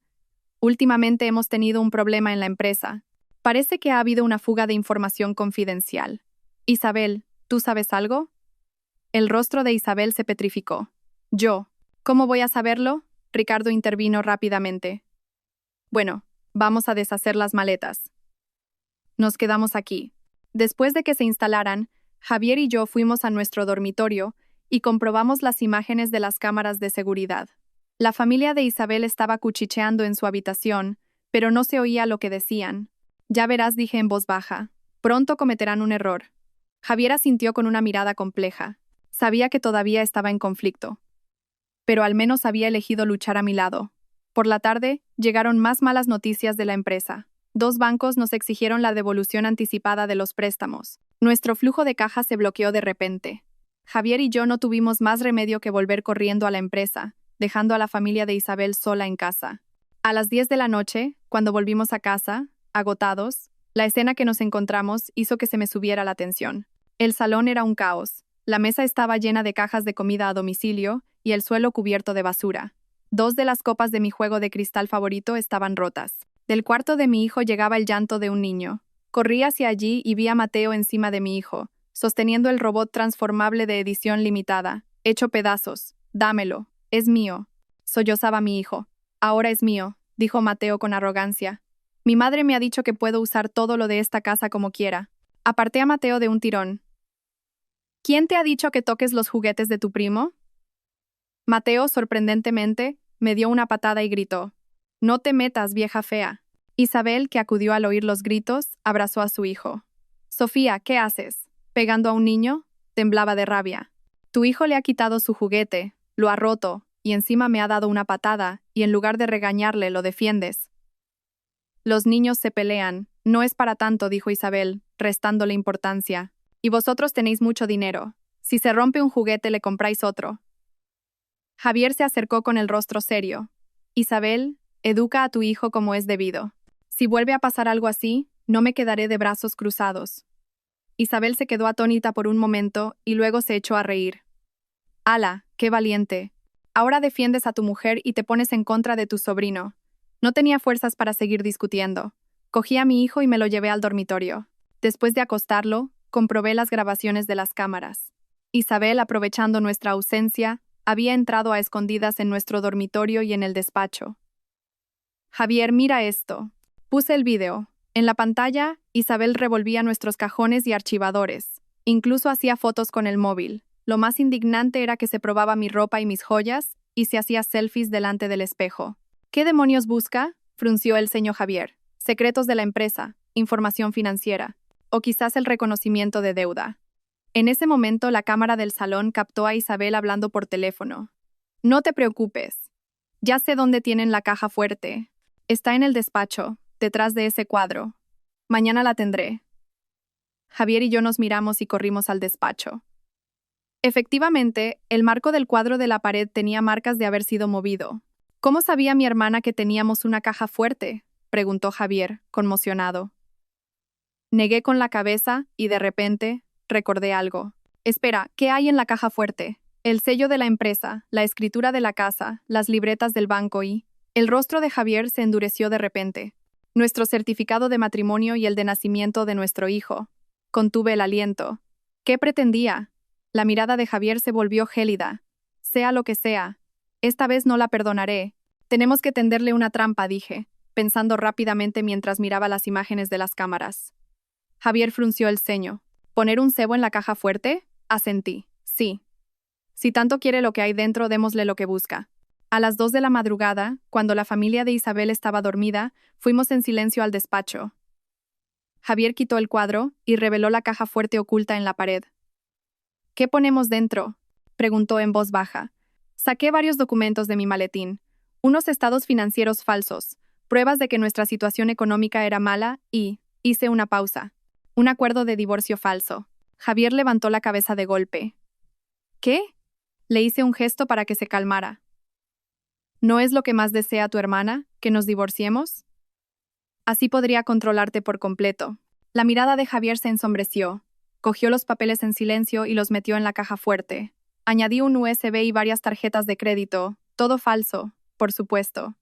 [SPEAKER 1] «Últimamente hemos tenido un problema en la empresa. Parece que ha habido una fuga de información confidencial. Isabel, ¿tú sabes algo? El rostro de Isabel se petrificó. Yo. ¿Cómo voy a saberlo? Ricardo intervino rápidamente. Bueno, vamos a deshacer las maletas. Nos quedamos aquí. Después de que se instalaran, Javier y yo fuimos a nuestro dormitorio y comprobamos las imágenes de las cámaras de seguridad. La familia de Isabel estaba cuchicheando en su habitación, pero no se oía lo que decían. Ya verás, dije en voz baja. Pronto cometerán un error. Javier asintió con una mirada compleja. Sabía que todavía estaba en conflicto. Pero al menos había elegido luchar a mi lado. Por la tarde, llegaron más malas noticias de la empresa. 2 bancos nos exigieron la devolución anticipada de los préstamos. Nuestro flujo de caja se bloqueó de repente. Javier y yo no tuvimos más remedio que volver corriendo a la empresa, dejando a la familia de Isabel sola en casa. A las 10 de la noche, cuando volvimos a casa, agotados, la escena que nos encontramos hizo que se me subiera la tensión. El salón era un caos. La mesa estaba llena de cajas de comida a domicilio y el suelo cubierto de basura. 2 de las copas de mi juego de cristal favorito estaban rotas. Del cuarto de mi hijo llegaba el llanto de un niño. Corrí hacia allí y vi a Mateo encima de mi hijo, sosteniendo el robot transformable de edición limitada, hecho pedazos. Dámelo, es mío. Sollozaba mi hijo. Ahora es mío, dijo Mateo con arrogancia. Mi madre me ha dicho que puedo usar todo lo de esta casa como quiera. Aparté a Mateo de un tirón. ¿Quién te ha dicho que toques los juguetes de tu primo? Mateo, sorprendentemente, me dio una patada y gritó. No te metas, vieja fea. Isabel, que acudió al oír los gritos, abrazó a su hijo. Sofía, ¿qué haces? ¿Pegando a un niño? Temblaba de rabia. Tu hijo le ha quitado su juguete, lo ha roto, y encima me ha dado una patada, y en lugar de regañarle, lo defiendes. Los niños se pelean, no es para tanto, dijo Isabel, restándole importancia. Y vosotros tenéis mucho dinero. Si se rompe un juguete, le compráis otro. Javier se acercó con el rostro serio. Isabel, educa a tu hijo como es debido. Si vuelve a pasar algo así, no me quedaré de brazos cruzados. Isabel se quedó atónita por un momento y luego se echó a reír. ¡Hala, qué valiente! Ahora defiendes a tu mujer y te pones en contra de tu sobrino. No tenía fuerzas para seguir discutiendo. Cogí a mi hijo y me lo llevé al dormitorio. Después de acostarlo, comprobé las grabaciones de las cámaras. Isabel, aprovechando nuestra ausencia, había entrado a escondidas en nuestro dormitorio y en el despacho. Javier, mira esto. Puse el video. En la pantalla, Isabel revolvía nuestros cajones y archivadores. Incluso hacía fotos con el móvil. Lo más indignante era que se probaba mi ropa y mis joyas y se hacía selfies delante del espejo. ¿Qué demonios busca? Frunció el ceño Javier. Secretos de la empresa, información financiera, o quizás el reconocimiento de deuda. En ese momento, la cámara del salón captó a Isabel hablando por teléfono. No te preocupes. Ya sé dónde tienen la caja fuerte. Está en el despacho, detrás de ese cuadro. Mañana la tendré. Javier y yo nos miramos y corrimos al despacho. Efectivamente, el marco del cuadro de la pared tenía marcas de haber sido movido. ¿Cómo sabía mi hermana que teníamos una caja fuerte?, preguntó Javier, conmocionado. Negué con la cabeza y, de repente, recordé algo. Espera, ¿qué hay en la caja fuerte? El sello de la empresa, la escritura de la casa, las libretas del banco y... El rostro de Javier se endureció de repente. Nuestro certificado de matrimonio y el de nacimiento de nuestro hijo. Contuve el aliento. ¿Qué pretendía? La mirada de Javier se volvió gélida. Sea lo que sea, esta vez no la perdonaré. Tenemos que tenderle una trampa, dije, pensando rápidamente mientras miraba las imágenes de las cámaras. Javier frunció el ceño. ¿Poner un cebo en la caja fuerte? Asentí. Sí. Si tanto quiere lo que hay dentro, démosle lo que busca. A las 2 de la madrugada, cuando la familia de Isabel estaba dormida, fuimos en silencio al despacho. Javier quitó el cuadro y reveló la caja fuerte oculta en la pared. ¿Qué ponemos dentro?, preguntó en voz baja. Saqué varios documentos de mi maletín, unos estados financieros falsos, pruebas de que nuestra situación económica era mala y hice una pausa. Un acuerdo de divorcio falso. Javier levantó la cabeza de golpe. ¿Qué? Le hice un gesto para que se calmara. ¿No es lo que más desea tu hermana, que nos divorciemos? Así podría controlarte por completo. La mirada de Javier se ensombreció. Cogió los papeles en silencio y los metió en la caja fuerte. Añadí un USB y varias tarjetas de crédito, todo falso, por supuesto.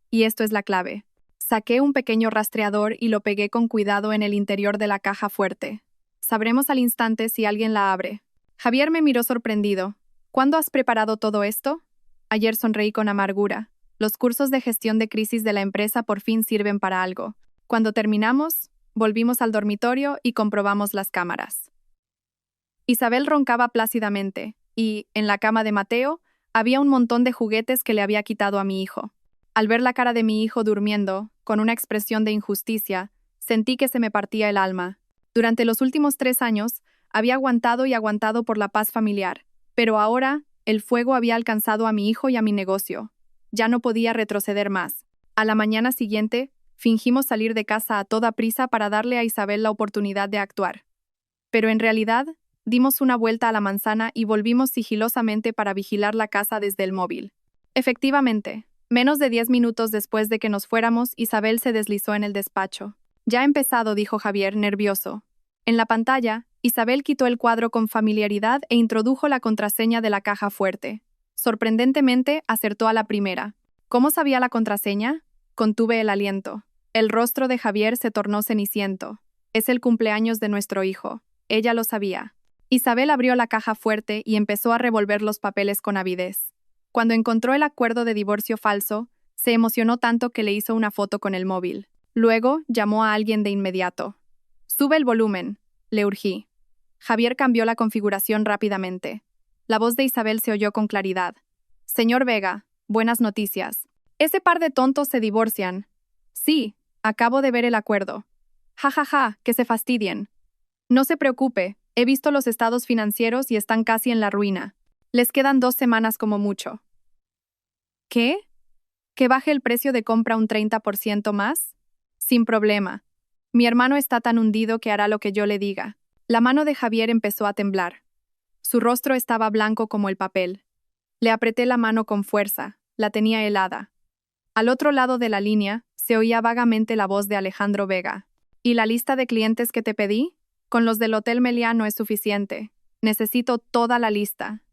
[SPEAKER 1] Y esto es la clave. Saqué un pequeño rastreador y lo pegué con cuidado en el interior de la caja fuerte. Sabremos al instante si alguien la abre. Javier me miró sorprendido. ¿Cuándo has preparado todo esto? Ayer sonreí con amargura. Los cursos de gestión de crisis de la empresa por fin sirven para algo. Cuando terminamos, volvimos al dormitorio y comprobamos las cámaras. Isabel roncaba plácidamente, y, en la cama de Mateo, había un montón de juguetes que le había quitado a mi hijo. Al ver la cara de mi hijo durmiendo, con una expresión de injusticia, sentí que se me partía el alma. Durante los últimos 3 años, había aguantado y aguantado por la paz familiar, pero ahora, el fuego había alcanzado a mi hijo y a mi negocio. Ya no podía retroceder más. A la mañana siguiente, fingimos salir de casa a toda prisa para darle a Isabel la oportunidad de actuar. Pero en realidad, dimos una vuelta a la manzana y volvimos sigilosamente para vigilar la casa desde el móvil. Efectivamente, menos de 10 minutos después de que nos fuéramos, Isabel se deslizó en el despacho. Ya ha empezado, dijo Javier, nervioso. En la pantalla, Isabel quitó el cuadro con familiaridad e introdujo la contraseña de la caja fuerte. Sorprendentemente, acertó a la primera. ¿Cómo sabía la contraseña? Contuve el aliento. El rostro de Javier se tornó ceniciento. Es el cumpleaños de nuestro hijo. Ella lo sabía. Isabel abrió la caja fuerte y empezó a revolver los papeles con avidez. Cuando encontró el acuerdo de divorcio falso, se emocionó tanto que le hizo una foto con el móvil. Luego, llamó a alguien de inmediato. «Sube el volumen», le urgí. Javier cambió la configuración rápidamente. La voz de Isabel se oyó con claridad. «Señor Vega, buenas noticias. Ese par de tontos se divorcian». «Sí, acabo de ver el acuerdo». «Ja, ja, ja, que se fastidien». «No se preocupe, he visto los estados financieros y están casi en la ruina. Les quedan 2 semanas como mucho». «¿Qué? ¿Que baje el precio de compra un 30% más?» «Sin problema. Mi hermano está tan hundido que hará lo que yo le diga». La mano de Javier empezó a temblar. Su rostro estaba blanco como el papel. Le apreté la mano con fuerza, la tenía helada. Al otro lado de la línea, se oía vagamente la voz de Alejandro Vega. «¿Y la lista de clientes que te pedí? Con los del Hotel Meliá no es suficiente. Necesito toda la lista».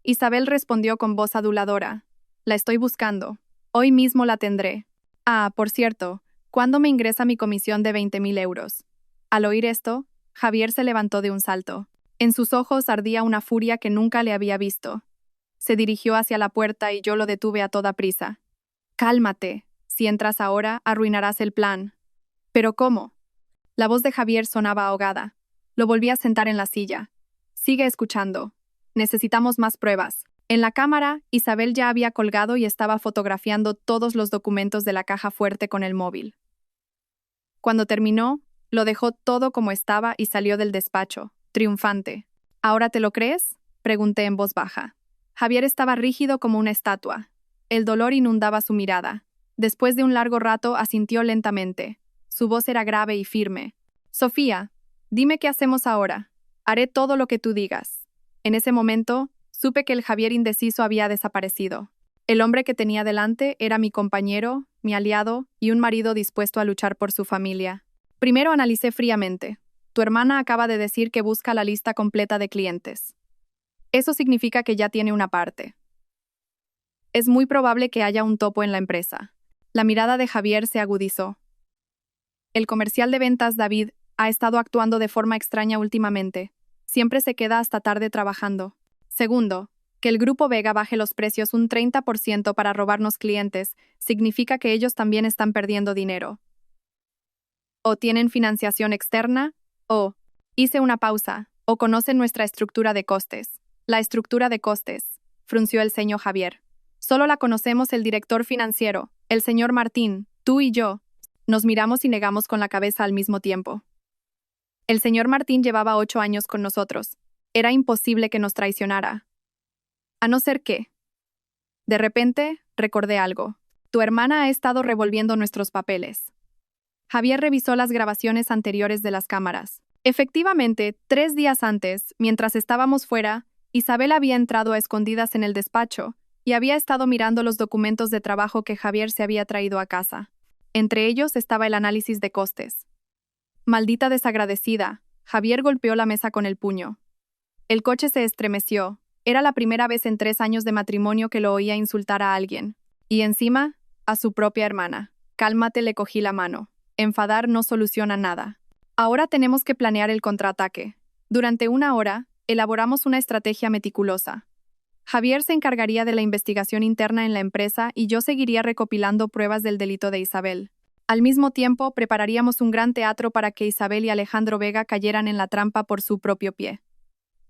[SPEAKER 1] Isabel respondió con voz aduladora. «La estoy buscando. Hoy mismo la tendré. Ah, por cierto, ¿cuándo me ingresa mi comisión de 20.000 euros?» Al oír esto, Javier se levantó de un salto. En sus ojos ardía una furia que nunca le había visto. Se dirigió hacia la puerta y yo lo detuve a toda prisa. «Cálmate. Si entras ahora, arruinarás el plan». «¿Pero cómo?» La voz de Javier sonaba ahogada. Lo volví a sentar en la silla. «Sigue escuchando. Necesitamos más pruebas». En la cámara, Isabel ya había colgado y estaba fotografiando todos los documentos de la caja fuerte con el móvil. Cuando terminó, lo dejó todo como estaba y salió del despacho, triunfante. «¿Ahora te lo crees?», pregunté en voz baja. Javier estaba rígido como una estatua. El dolor inundaba su mirada. Después de un largo rato asintió lentamente. Su voz era grave y firme. «Sofía, dime qué hacemos ahora. Haré todo lo que tú digas». En ese momento, supe que el Javier indeciso había desaparecido. El hombre que tenía delante era mi compañero, mi aliado y un marido dispuesto a luchar por su familia. Primero analicé fríamente. Tu hermana acaba de decir que busca la lista completa de clientes. Eso significa que ya tiene una parte. Es muy probable que haya un topo en la empresa. La mirada de Javier se agudizó. El comercial de ventas, David, ha estado actuando de forma extraña últimamente. Siempre se queda hasta tarde trabajando. Segundo, que el Grupo Vega baje los precios un 30% para robarnos clientes significa que ellos también están perdiendo dinero. O tienen financiación externa, o, hice una pausa, o conocen nuestra estructura de costes. La estructura de costes, frunció el ceño Javier. Solo la conocemos el director financiero, el señor Martín, tú y yo. Nos miramos y negamos con la cabeza al mismo tiempo. El señor Martín llevaba 8 años con nosotros. Era imposible que nos traicionara. A no ser que. De repente, recordé algo. Tu hermana ha estado revolviendo nuestros papeles. Javier revisó las grabaciones anteriores de las cámaras. Efectivamente, 3 días antes, mientras estábamos fuera, Isabel había entrado a escondidas en el despacho y había estado mirando los documentos de trabajo que Javier se había traído a casa. Entre ellos estaba el análisis de costes. Maldita desagradecida, Javier golpeó la mesa con el puño. El coche se estremeció. Era la primera vez en 3 años de matrimonio que lo oía insultar a alguien. Y encima, a su propia hermana. Cálmate, le cogí la mano. Enfadar no soluciona nada. Ahora tenemos que planear el contraataque. Durante 1 hora, elaboramos una estrategia meticulosa. Javier se encargaría de la investigación interna en la empresa y yo seguiría recopilando pruebas del delito de Isabel. Al mismo tiempo, prepararíamos un gran teatro para que Isabel y Alejandro Vega cayeran en la trampa por su propio pie.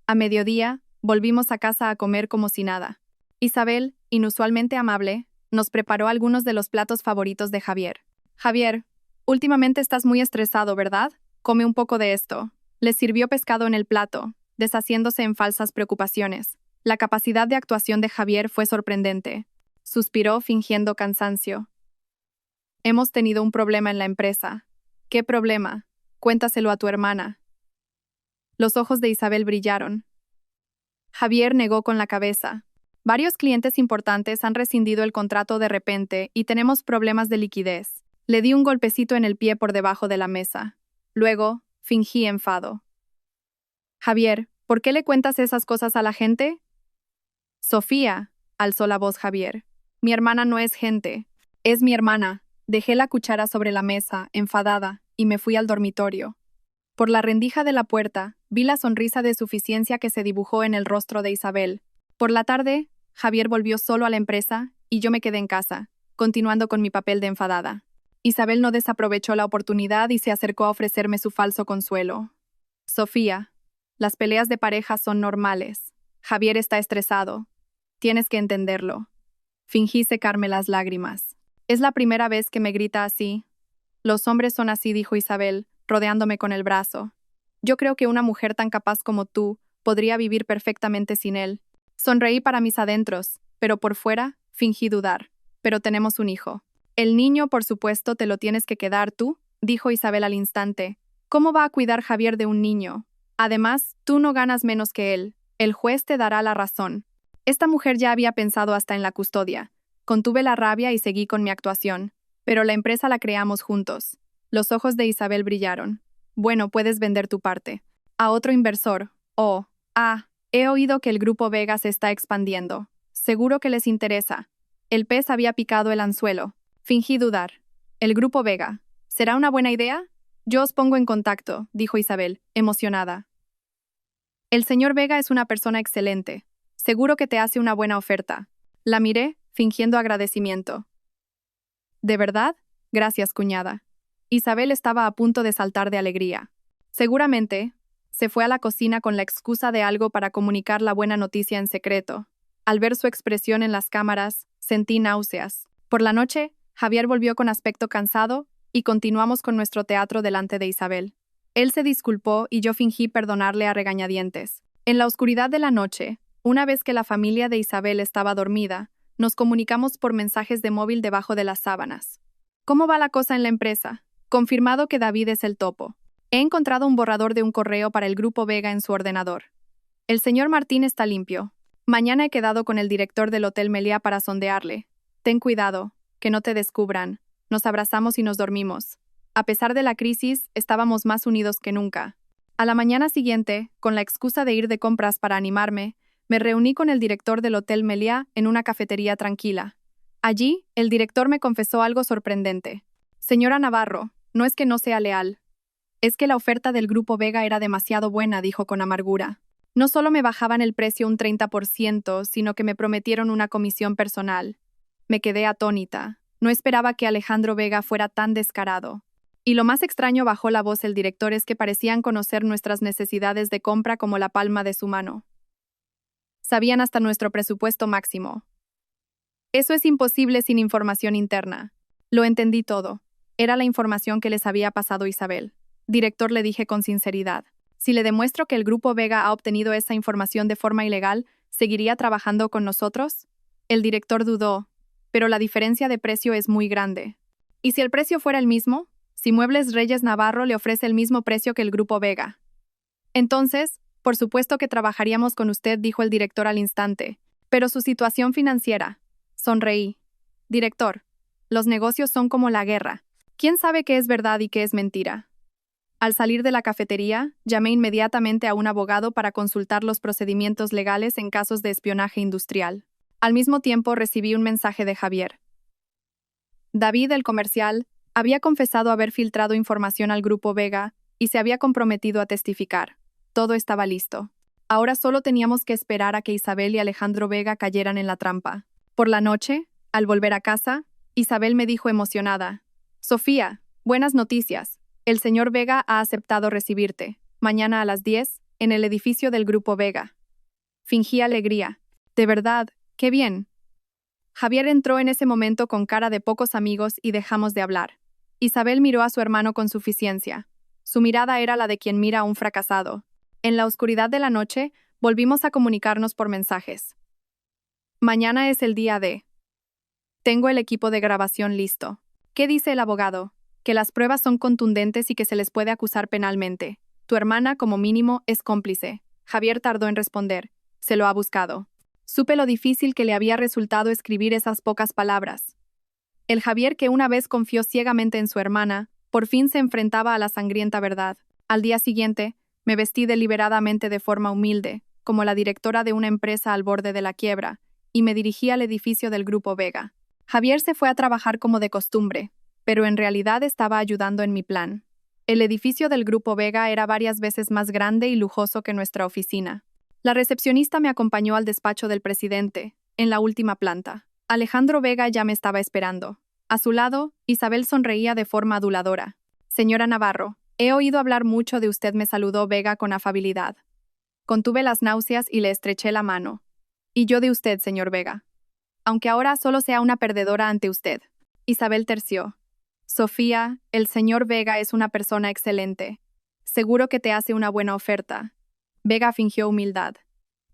[SPEAKER 1] A mediodía, volvimos a casa a comer como si nada. Isabel, inusualmente amable, nos preparó algunos de los platos favoritos de Javier. Javier, últimamente estás muy estresado, ¿verdad? Come un poco de esto. Le sirvió pescado en el plato, deshaciéndose en falsas preocupaciones. La capacidad de actuación de Javier fue sorprendente. Suspiró fingiendo cansancio. Hemos tenido un problema en la empresa. ¿Qué problema? Cuéntaselo a tu hermana. Los ojos de Isabel brillaron. Javier negó con la cabeza. Varios clientes importantes han rescindido el contrato de repente y tenemos problemas de liquidez. Le di un golpecito en el pie por debajo de la mesa. Luego, fingí enfado. Javier, ¿por qué le cuentas esas cosas a la gente? Sofía, alzó la voz Javier. Mi hermana no es gente. Es mi hermana. Dejé la cuchara sobre la mesa, enfadada, y me fui al dormitorio. Por la rendija de la puerta, vi la sonrisa de suficiencia que se dibujó en el rostro de Isabel. Por la tarde, Javier volvió solo a la empresa y yo me quedé en casa, continuando con mi papel de enfadada. Isabel no desaprovechó la oportunidad y se acercó a ofrecerme su falso consuelo. Sofía, las peleas de pareja son normales. Javier está estresado. Tienes que entenderlo. Fingí secarme las lágrimas. Es la primera vez que me grita así. Los hombres son así, dijo Isabel, rodeándome con el brazo. Yo creo que una mujer tan capaz como tú podría vivir perfectamente sin él. Sonreí para mis adentros, pero por fuera fingí dudar. Pero tenemos un hijo. El niño, por supuesto, te lo tienes que quedar tú, dijo Isabel al instante. ¿Cómo va a cuidar Javier de un niño? Además, tú no ganas menos que él. El juez te dará la razón. Esta mujer ya había pensado hasta en la custodia. Contuve la rabia y seguí con mi actuación. Pero la empresa la creamos juntos. Los ojos de Isabel brillaron. Bueno, puedes vender tu parte. A otro inversor. He oído que el Grupo Vega se está expandiendo. Seguro que les interesa. El pez había picado el anzuelo. Fingí dudar. El Grupo Vega. ¿Será una buena idea? Yo os pongo en contacto, dijo Isabel, emocionada. El señor Vega es una persona excelente. Seguro que te hace una buena oferta. La miré, fingiendo agradecimiento. ¿De verdad? Gracias, cuñada. Isabel estaba a punto de saltar de alegría. Seguramente, se fue a la cocina con la excusa de algo para comunicar la buena noticia en secreto. Al ver su expresión en las cámaras, sentí náuseas. Por la noche, Javier volvió con aspecto cansado y continuamos con nuestro teatro delante de Isabel. Él se disculpó y yo fingí perdonarle a regañadientes. En la oscuridad de la noche, una vez que la familia de Isabel estaba dormida, nos comunicamos por mensajes de móvil debajo de las sábanas. ¿Cómo va la cosa en la empresa? Confirmado que David es el topo. He encontrado un borrador de un correo para el Grupo Vega en su ordenador. El señor Martín está limpio. Mañana he quedado con el director del Hotel Meliá para sondearle. Ten cuidado, que no te descubran. Nos abrazamos y nos dormimos. A pesar de la crisis, estábamos más unidos que nunca. A la mañana siguiente, con la excusa de ir de compras para animarme, me reuní con el director del Hotel Meliá en una cafetería tranquila. Allí, el director me confesó algo sorprendente. Señora Navarro, no es que no sea leal. Es que la oferta del Grupo Vega era demasiado buena, dijo con amargura. No solo me bajaban el precio un 30%, sino que me prometieron una comisión personal. Me quedé atónita. No esperaba que Alejandro Vega fuera tan descarado. Y lo más extraño, bajó la voz el director, es que parecían conocer nuestras necesidades de compra como la palma de su mano. Sabían hasta nuestro presupuesto máximo. Eso es imposible sin información interna. Lo entendí todo. Era la información que les había pasado Isabel. Director, le dije con sinceridad. Si le demuestro que el Grupo Vega ha obtenido esa información de forma ilegal, ¿seguiría trabajando con nosotros? El director dudó, pero la diferencia de precio es muy grande. ¿Y si el precio fuera el mismo? Si Muebles Reyes Navarro le ofrece el mismo precio que el Grupo Vega. Entonces, por supuesto que trabajaríamos con usted, dijo el director al instante. Pero su situación financiera. Sonreí. Director, los negocios son como la guerra. ¿Quién sabe qué es verdad y qué es mentira? Al salir de la cafetería, llamé inmediatamente a un abogado para consultar los procedimientos legales en casos de espionaje industrial. Al mismo tiempo recibí un mensaje de Javier. David, el comercial, había confesado haber filtrado información al Grupo Vega y se había comprometido a testificar. Todo estaba listo. Ahora solo teníamos que esperar a que Isabel y Alejandro Vega cayeran en la trampa. Por la noche, al volver a casa, Isabel me dijo emocionada: «Sofía, buenas noticias. El señor Vega ha aceptado recibirte, mañana a las 10, en el edificio del Grupo Vega». Fingí alegría. «¿De verdad? ¡Qué bien!». Javier entró en ese momento con cara de pocos amigos y dejamos de hablar. Isabel miró a su hermano con suficiencia. Su mirada era la de quien mira a un fracasado. En la oscuridad de la noche, volvimos a comunicarnos por mensajes. «Mañana es el día de. Tengo el equipo de grabación listo. ¿Qué dice el abogado? Que las pruebas son contundentes y que se les puede acusar penalmente. Tu hermana, como mínimo, es cómplice». Javier tardó en responder. «Se lo ha buscado». Supe lo difícil que le había resultado escribir esas pocas palabras. El Javier que una vez confió ciegamente en su hermana, por fin se enfrentaba a la sangrienta verdad. Al día siguiente, me vestí deliberadamente de forma humilde, como la directora de una empresa al borde de la quiebra, y me dirigí al edificio del Grupo Vega. Javier se fue a trabajar como de costumbre, pero en realidad estaba ayudando en mi plan. El edificio del Grupo Vega era varias veces más grande y lujoso que nuestra oficina. La recepcionista me acompañó al despacho del presidente, en la última planta. Alejandro Vega ya me estaba esperando. A su lado, Isabel sonreía de forma aduladora. «Señora Navarro, he oído hablar mucho de usted», me saludó Vega con afabilidad. Contuve las náuseas y le estreché la mano. «Y yo de usted, señor Vega. Aunque ahora solo sea una perdedora ante usted». Isabel terció. «Sofía, el señor Vega es una persona excelente. Seguro que te hace una buena oferta». Vega fingió humildad.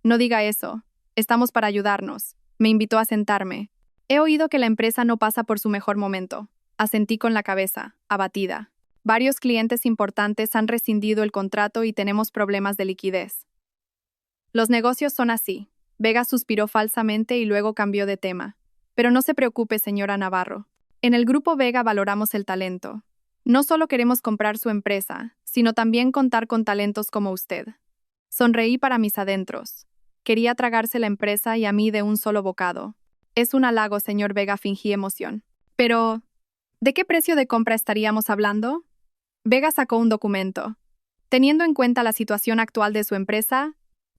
[SPEAKER 1] «No diga eso. Estamos para ayudarnos». Me invitó a sentarme. «He oído que la empresa no pasa por su mejor momento». Asentí con la cabeza, abatida. «Varios clientes importantes han rescindido el contrato y tenemos problemas de liquidez». «Los negocios son así». Vega suspiró falsamente y luego cambió de tema. «Pero no se preocupe, señora Navarro. En el Grupo Vega valoramos el talento. No solo queremos comprar su empresa, sino también contar con talentos como usted». Sonreí para mis adentros. Quería tragarse la empresa y a mí de un solo bocado. «Es un halago, señor Vega», fingí emoción. «Pero, ¿de qué precio de compra estaríamos hablando?» Vega sacó un documento. «Teniendo en cuenta la situación actual de su empresa,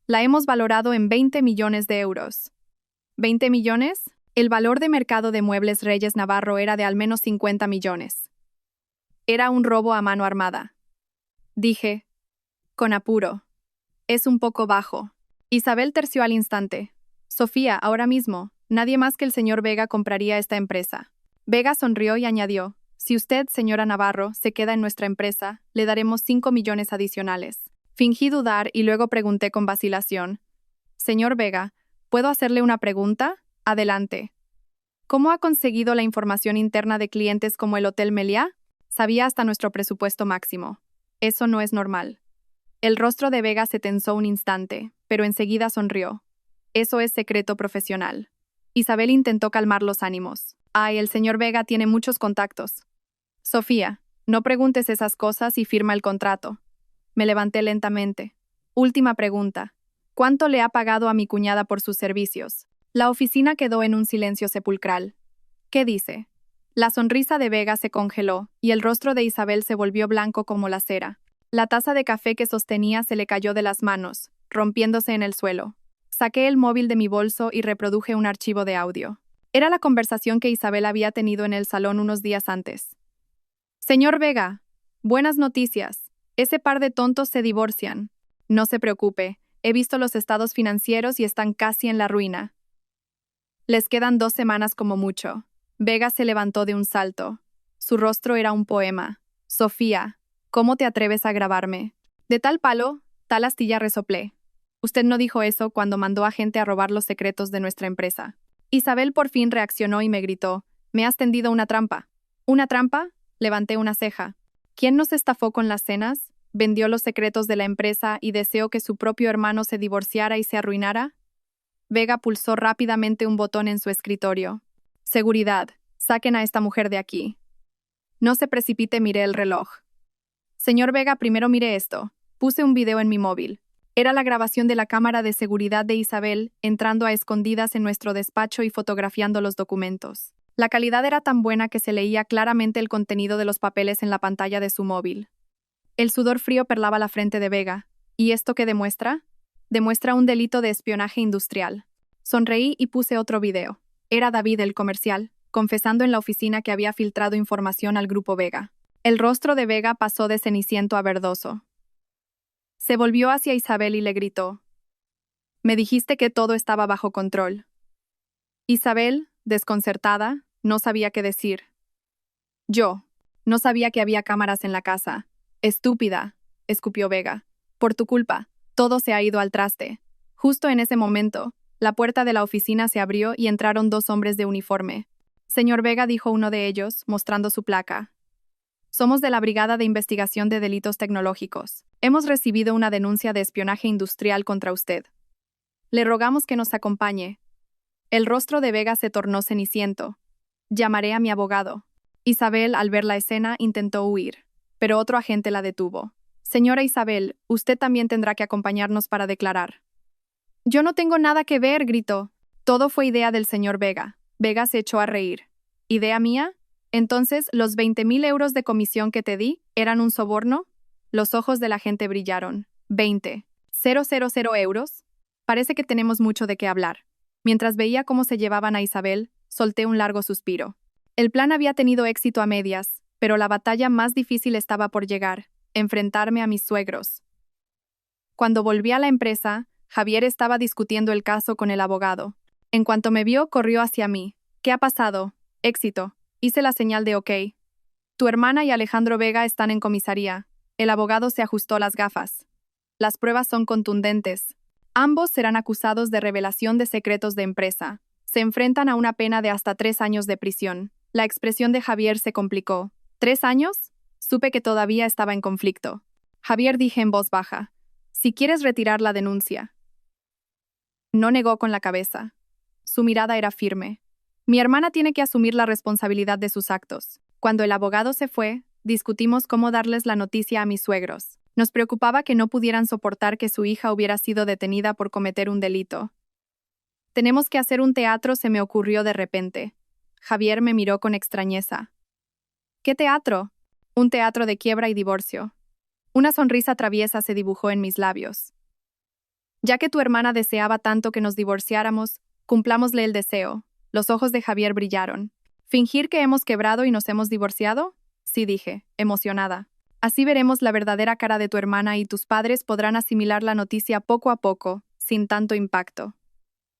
[SPEAKER 1] la hemos valorado en 20 millones de euros». ¿20 millones? El valor de mercado de Muebles Reyes Navarro era de al menos 50 millones. Era un robo a mano armada. Dije, con apuro. «Es un poco bajo». Isabel terció al instante. «Sofía, ahora mismo, nadie más que el señor Vega compraría esta empresa». Vega sonrió y añadió: «Si usted, señora Navarro, se queda en nuestra empresa, le daremos 5 millones adicionales». Fingí dudar y luego pregunté con vacilación: «Señor Vega, ¿puedo hacerle una pregunta?» «Adelante». «¿Cómo ha conseguido la información interna de clientes como el Hotel Meliá?» «Sabía hasta nuestro presupuesto máximo». «Eso no es normal». El rostro de Vega se tensó un instante, pero enseguida sonrió. «Eso es secreto profesional». Isabel intentó calmar los ánimos. «Ay, el señor Vega tiene muchos contactos». «Sofía, no preguntes esas cosas y firma el contrato». Me levanté lentamente. «Última pregunta. ¿Cuánto le ha pagado a mi cuñada por sus servicios?» La oficina quedó en un silencio sepulcral. «¿Qué dice?» La sonrisa de Vega se congeló, y el rostro de Isabel se volvió blanco como la cera. La taza de café que sostenía se le cayó de las manos, rompiéndose en el suelo. Saqué el móvil de mi bolso y reproduje un archivo de audio. Era la conversación que Isabel había tenido en el salón unos días antes. «Señor Vega, buenas noticias. Ese par de tontos se divorcian. No se preocupe, he visto los estados financieros y están casi en la ruina. Les quedan 2 semanas como mucho». Vega se levantó de un salto. Su rostro era un poema. «Sofía, ¿cómo te atreves a grabarme?» «De tal palo, tal astilla», resoplé. «Usted no dijo eso cuando mandó a gente a robar los secretos de nuestra empresa». Isabel por fin reaccionó y me gritó: «Me has tendido una trampa». «¿Una trampa?». Levanté una ceja. ¿Quién nos estafó con las cenas? ¿Vendió los secretos de la empresa y deseó que su propio hermano se divorciara y se arruinara? Vega pulsó rápidamente un botón en su escritorio. «Seguridad, saquen a esta mujer de aquí». No se precipite, miré el reloj. «Señor Vega, primero mire esto». Puse un video en mi móvil. Era la grabación de la cámara de seguridad de Isabel, entrando a escondidas en nuestro despacho y fotografiando los documentos. La calidad era tan buena que se leía claramente el contenido de los papeles en la pantalla de su móvil. El sudor frío perlaba la frente de Vega. ¿Y esto qué demuestra? Demuestra un delito de espionaje industrial. Sonreí y puse otro video. Era David, el comercial, confesando en la oficina que había filtrado información al grupo Vega. El rostro de Vega pasó de ceniciento a verdoso. Se volvió hacia Isabel y le gritó: «Me dijiste que todo estaba bajo control». Isabel, desconcertada, no sabía qué decir. «Yo. No sabía que había cámaras en la casa. Estúpida», escupió Vega. «Por tu culpa, todo se ha ido al traste». Justo en ese momento, la puerta de la oficina se abrió y entraron dos hombres de uniforme. «Señor Vega», dijo uno de ellos, mostrando su placa. «Somos de la Brigada de Investigación de Delitos Tecnológicos. Hemos recibido una denuncia de espionaje industrial contra usted. Le rogamos que nos acompañe». El rostro de Vega se tornó ceniciento. «Llamaré a mi abogado». Isabel, al ver la escena, intentó huir, pero otro agente la detuvo. «Señora Isabel, usted también tendrá que acompañarnos para declarar». «Yo no tengo nada que ver», gritó. «Todo fue idea del señor Vega». Vega se echó a reír. «¿Idea mía? Entonces, ¿los 20.000 euros de comisión que te di eran un soborno?» Los ojos del agente brillaron. «¿20.000 euros? Parece que tenemos mucho de qué hablar». Mientras veía cómo se llevaban a Isabel, solté un largo suspiro. El plan había tenido éxito a medias, pero la batalla más difícil estaba por llegar: enfrentarme a mis suegros. Cuando volví a la empresa, Javier estaba discutiendo el caso con el abogado. En cuanto me vio, corrió hacia mí. «¿Qué ha pasado?» «Éxito». Hice la señal de OK. «Tu hermana y Alejandro Vega están en comisaría». El abogado se ajustó las gafas. «Las pruebas son contundentes. Ambos serán acusados de revelación de secretos de empresa. Se enfrentan a una pena de hasta 3 años de prisión». La expresión de Javier se complicó. ¿3 años? Supe que todavía estaba en conflicto. «Javier», dije en voz baja, «si quieres retirar la denuncia». No negó con la cabeza. Su mirada era firme. «Mi hermana tiene que asumir la responsabilidad de sus actos». Cuando el abogado se fue, discutimos cómo darles la noticia a mis suegros. Nos preocupaba que no pudieran soportar que su hija hubiera sido detenida por cometer un delito. «Tenemos que hacer un teatro», se me ocurrió de repente. Javier me miró con extrañeza. «¿Qué teatro?» «Un teatro de quiebra y divorcio». Una sonrisa traviesa se dibujó en mis labios. «Ya que tu hermana deseaba tanto que nos divorciáramos, cumplámosle el deseo». Los ojos de Javier brillaron. «¿Fingir que hemos quebrado y nos hemos divorciado?» «Sí», dije, emocionada. «Así veremos la verdadera cara de tu hermana y tus padres podrán asimilar la noticia poco a poco, sin tanto impacto».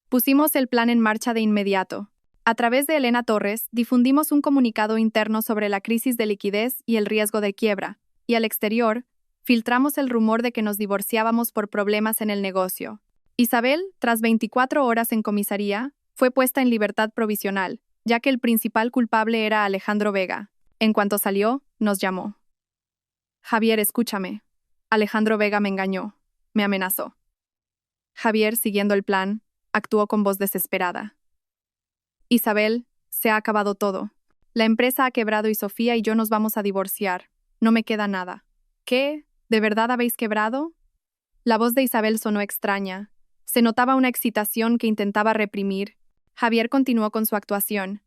[SPEAKER 1] Pusimos el plan en marcha de inmediato. A través de Elena Torres, difundimos un comunicado interno sobre la crisis de liquidez y el riesgo de quiebra, y al exterior, filtramos el rumor de que nos divorciábamos por problemas en el negocio. Isabel, tras 24 horas en comisaría, fue puesta en libertad provisional, ya que el principal culpable era Alejandro Vega. En cuanto salió, nos llamó. «Javier, escúchame. Alejandro Vega me engañó. Me amenazó». Javier, siguiendo el plan, actuó con voz desesperada. «Isabel, se ha acabado todo. La empresa ha quebrado y Sofía y yo nos vamos a divorciar. No me queda nada». «¿Qué? ¿De verdad habéis quebrado?» La voz de Isabel sonó extraña. Se notaba una excitación que intentaba reprimir. Javier continuó con su actuación.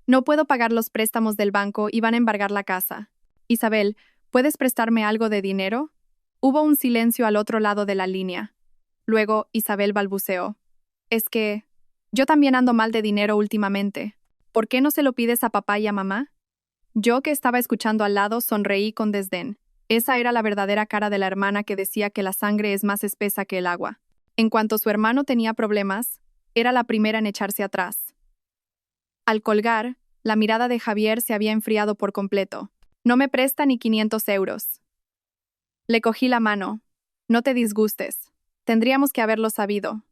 [SPEAKER 1] «No puedo pagar los préstamos del banco y van a embargar la casa. Isabel, ¿puedes prestarme algo de dinero?» Hubo un silencio al otro lado de la línea. Luego, Isabel balbuceó. «Es que yo también ando mal de dinero últimamente. ¿Por qué no se lo pides a papá y a mamá?» Yo, que estaba escuchando al lado, sonreí con desdén. Esa era la verdadera cara de la hermana que decía que la sangre es más espesa que el agua. En cuanto su hermano tenía problemas, era la primera en echarse atrás. Al colgar, la mirada de Javier se había enfriado por completo. «No me presta ni 500 euros». Le cogí la mano. «No te disgustes. Tendríamos que haberlo sabido».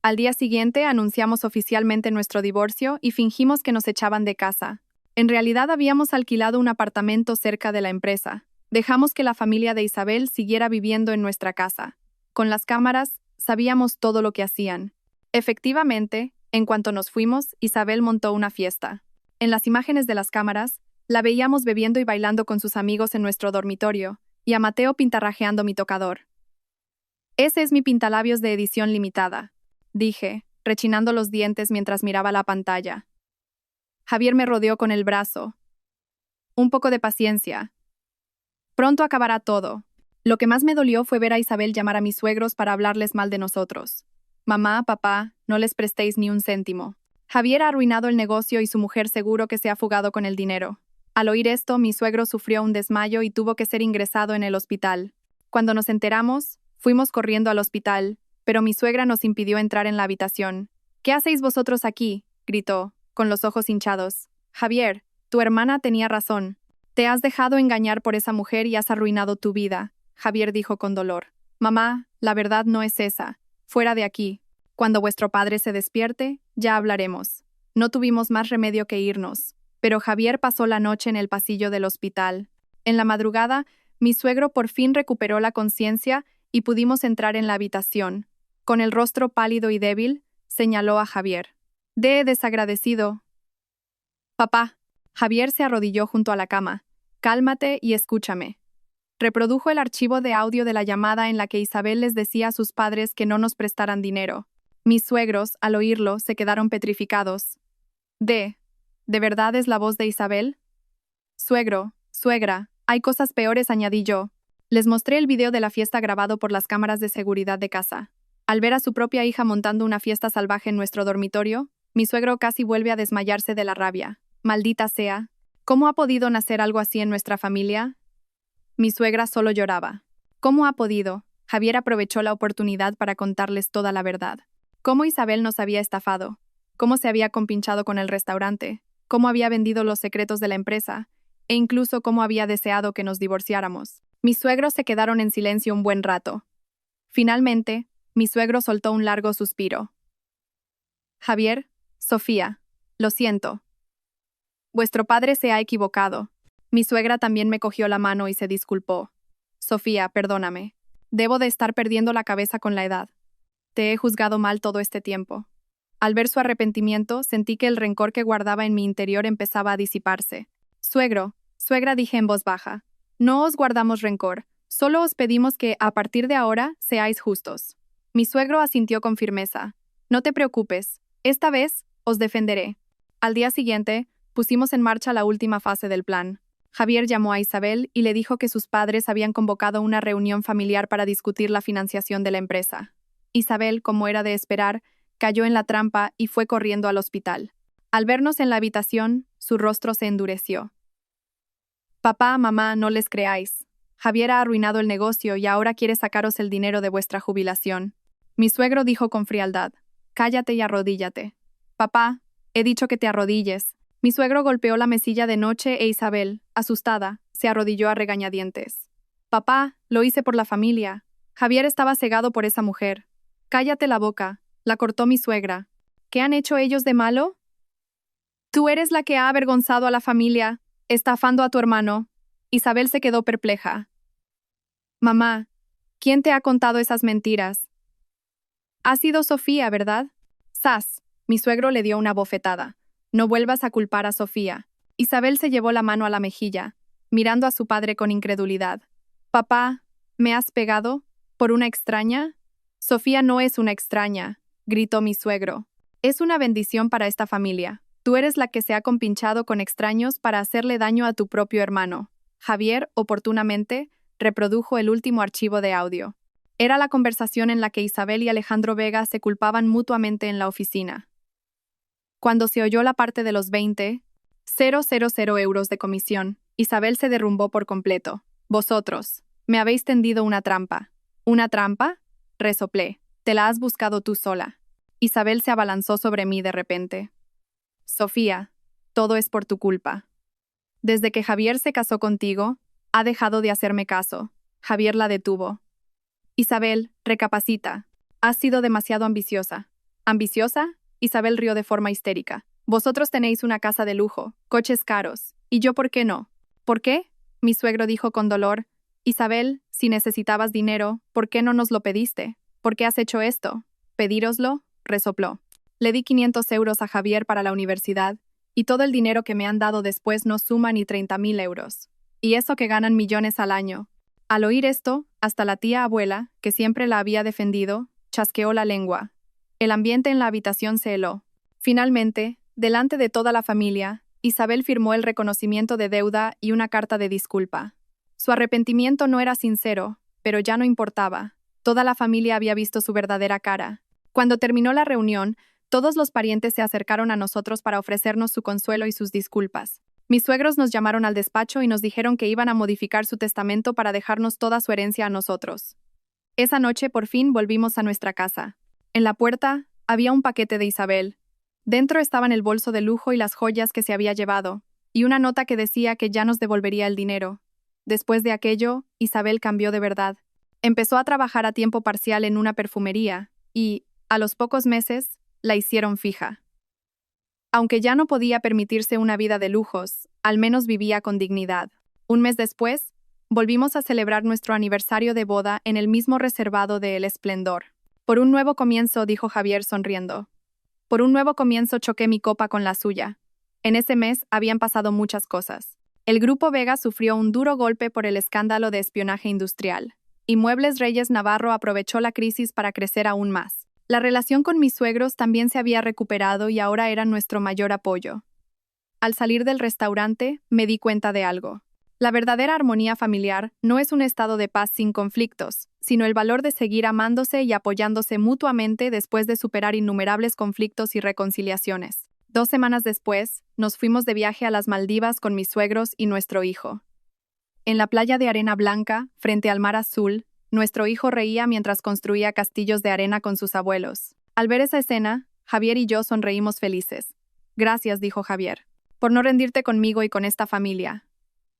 [SPEAKER 1] Al día siguiente anunciamos oficialmente nuestro divorcio y fingimos que nos echaban de casa. En realidad habíamos alquilado un apartamento cerca de la empresa. Dejamos que la familia de Isabel siguiera viviendo en nuestra casa. Con las cámaras, sabíamos todo lo que hacían. Efectivamente, en cuanto nos fuimos, Isabel montó una fiesta. En las imágenes de las cámaras, la veíamos bebiendo y bailando con sus amigos en nuestro dormitorio, y a Mateo pintarrajeando mi tocador. «Ese es mi pintalabios de edición limitada», dije, rechinando los dientes mientras miraba la pantalla. Javier me rodeó con el brazo. Un poco de paciencia. Pronto acabará todo. Lo que más me dolió fue ver a Isabel llamar a mis suegros para hablarles mal de nosotros. Mamá, papá, no les prestéis ni un céntimo. Javier ha arruinado el negocio y su mujer seguro que se ha fugado con el dinero. Al oír esto, mi suegro sufrió un desmayo y tuvo que ser ingresado en el hospital. Cuando nos enteramos, fuimos corriendo al hospital, pero mi suegra nos impidió entrar en la habitación. ¿Qué hacéis vosotros aquí?, gritó, con los ojos hinchados. Javier, tu hermana tenía razón. Te has dejado engañar por esa mujer y has arruinado tu vida, Javier dijo con dolor. Mamá, la verdad no es esa. Fuera de aquí. Cuando vuestro padre se despierte, ya hablaremos. No tuvimos más remedio que irnos, pero Javier pasó la noche en el pasillo del hospital. En la madrugada, mi suegro por fin recuperó la conciencia y pudimos entrar en la habitación. Con el rostro pálido y débil, señaló a Javier. Desagradecido. Papá. Javier se arrodilló junto a la cama. Cálmate y escúchame. Reprodujo el archivo de audio de la llamada en la que Isabel les decía a sus padres que no nos prestaran dinero. Mis suegros, al oírlo, se quedaron petrificados. ¿De verdad es la voz de Isabel? Suegro, suegra, hay cosas peores, añadí yo. Les mostré el video de la fiesta grabado por las cámaras de seguridad de casa. Al ver a su propia hija montando una fiesta salvaje en nuestro dormitorio, mi suegro casi vuelve a desmayarse de la rabia. Maldita sea. ¿Cómo ha podido nacer algo así en nuestra familia? Mi suegra solo lloraba. ¿Cómo ha podido? Javier aprovechó la oportunidad para contarles toda la verdad. Cómo Isabel nos había estafado. Cómo se había compinchado con el restaurante. Cómo había vendido los secretos de la empresa. E incluso cómo había deseado que nos divorciáramos. Mis suegros se quedaron en silencio un buen rato. Finalmente, mi suegro soltó un largo suspiro. Javier, Sofía, lo siento. Vuestro padre se ha equivocado. Mi suegra también me cogió la mano y se disculpó. Sofía, perdóname. Debo de estar perdiendo la cabeza con la edad. Te he juzgado mal todo este tiempo. Al ver su arrepentimiento, sentí que el rencor que guardaba en mi interior empezaba a disiparse. Suegro, suegra, dije en voz baja. No os guardamos rencor. Solo os pedimos que, a partir de ahora, seáis justos. Mi suegro asintió con firmeza. No te preocupes. Esta vez, os defenderé. Al día siguiente, pusimos en marcha la última fase del plan. Javier llamó a Isabel y le dijo que sus padres habían convocado una reunión familiar para discutir la financiación de la empresa. Isabel, como era de esperar, cayó en la trampa y fue corriendo al hospital. Al vernos en la habitación, su rostro se endureció. Papá, mamá, no les creáis. Javier ha arruinado el negocio y ahora quiere sacaros el dinero de vuestra jubilación. Mi suegro dijo con frialdad. Cállate y arrodíllate. Papá, he dicho que te arrodilles. Mi suegro golpeó la mesilla de noche e Isabel, asustada, se arrodilló a regañadientes. Papá, lo hice por la familia. Javier estaba cegado por esa mujer. Cállate la boca, la cortó mi suegra. ¿Qué han hecho ellos de malo? Tú eres la que ha avergonzado a la familia, estafando a tu hermano. Isabel se quedó perpleja. Mamá, ¿quién te ha contado esas mentiras? Ha sido Sofía, ¿verdad? ¡Sas! Mi suegro le dio una bofetada. No vuelvas a culpar a Sofía. Isabel se llevó la mano a la mejilla, mirando a su padre con incredulidad. Papá, ¿me has pegado? ¿Por una extraña? Sofía no es una extraña, gritó mi suegro. Es una bendición para esta familia. Tú eres la que se ha compinchado con extraños para hacerle daño a tu propio hermano. Javier, oportunamente, reprodujo el último archivo de audio. Era la conversación en la que Isabel y Alejandro Vega se culpaban mutuamente en la oficina. Cuando se oyó la parte de los 20,000 euros de comisión, Isabel se derrumbó por completo. Vosotros, me habéis tendido una trampa. ¿Una trampa? Resoplé. Te la has buscado tú sola. Isabel se abalanzó sobre mí de repente. Sofía, todo es por tu culpa. Desde que Javier se casó contigo, ha dejado de hacerme caso. Javier la detuvo. Isabel, recapacita. Has sido demasiado ambiciosa. ¿Ambiciosa? Isabel rió de forma histérica. Vosotros tenéis una casa de lujo, coches caros. ¿Y yo por qué no? ¿Por qué? Mi suegro dijo con dolor. Isabel, si necesitabas dinero, ¿por qué no nos lo pediste? ¿Por qué has hecho esto? ¿Pedíroslo? Resopló. Le di 500 euros a Javier para la universidad, y todo el dinero que me han dado después no suma ni 30.000 euros. Y eso que ganan millones al año. Al oír esto, hasta la tía abuela, que siempre la había defendido, chasqueó la lengua. El ambiente en la habitación se heló. Finalmente, Delante de toda la familia, Isabel firmó el reconocimiento de deuda y una carta de disculpa. Su arrepentimiento no era sincero, pero ya no importaba. Toda la familia había visto su verdadera cara. Cuando terminó la reunión, todos los parientes se acercaron a nosotros para ofrecernos su consuelo y sus disculpas. Mis suegros nos llamaron al despacho y nos dijeron que iban a modificar su testamento para dejarnos toda su herencia a nosotros. Esa noche por fin volvimos a nuestra casa. En la puerta había un paquete de Isabel. Dentro estaban el bolso de lujo y las joyas que se había llevado, y una nota que decía que ya nos devolvería el dinero. Después de aquello, Isabel cambió de verdad. Empezó a trabajar a tiempo parcial en una perfumería y, a los pocos meses, la hicieron fija. Aunque ya no podía permitirse una vida de lujos, al menos vivía con dignidad. Un mes después, volvimos a celebrar nuestro aniversario de boda en el mismo reservado de El Esplendor. Por un nuevo comienzo, dijo Javier sonriendo. Por un nuevo comienzo choqué mi copa con la suya. En ese mes habían pasado muchas cosas. El Grupo Vega sufrió un duro golpe por el escándalo de espionaje industrial, y Muebles Reyes Navarro aprovechó la crisis para crecer aún más. La relación con mis suegros también se había recuperado y ahora era nuestro mayor apoyo. Al salir del restaurante, me di cuenta de algo. La verdadera armonía familiar no es un estado de paz sin conflictos, sino el valor de seguir amándose y apoyándose mutuamente después de superar innumerables conflictos y reconciliaciones. 2 semanas después, nos fuimos de viaje a las Maldivas con mis suegros y nuestro hijo. En la playa de arena blanca, frente al mar azul, nuestro hijo reía mientras construía castillos de arena con sus abuelos. Al ver esa escena, Javier y yo sonreímos felices. Gracias, dijo Javier, por no rendirte conmigo y con esta familia.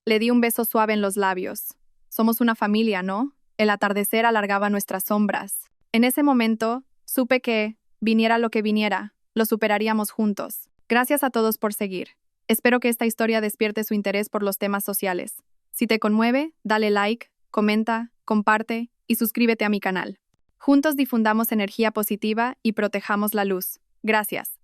[SPEAKER 1] Le di un beso suave en los labios. Somos una familia, ¿no? El atardecer alargaba nuestras sombras. En ese momento, supe que, viniera lo que viniera, lo superaríamos juntos. Gracias a todos por seguir. Espero que esta historia despierte su interés por los temas sociales. Si te conmueve, dale like, comenta, comparte y suscríbete a mi canal. Juntos difundamos energía positiva y protejamos la luz. Gracias.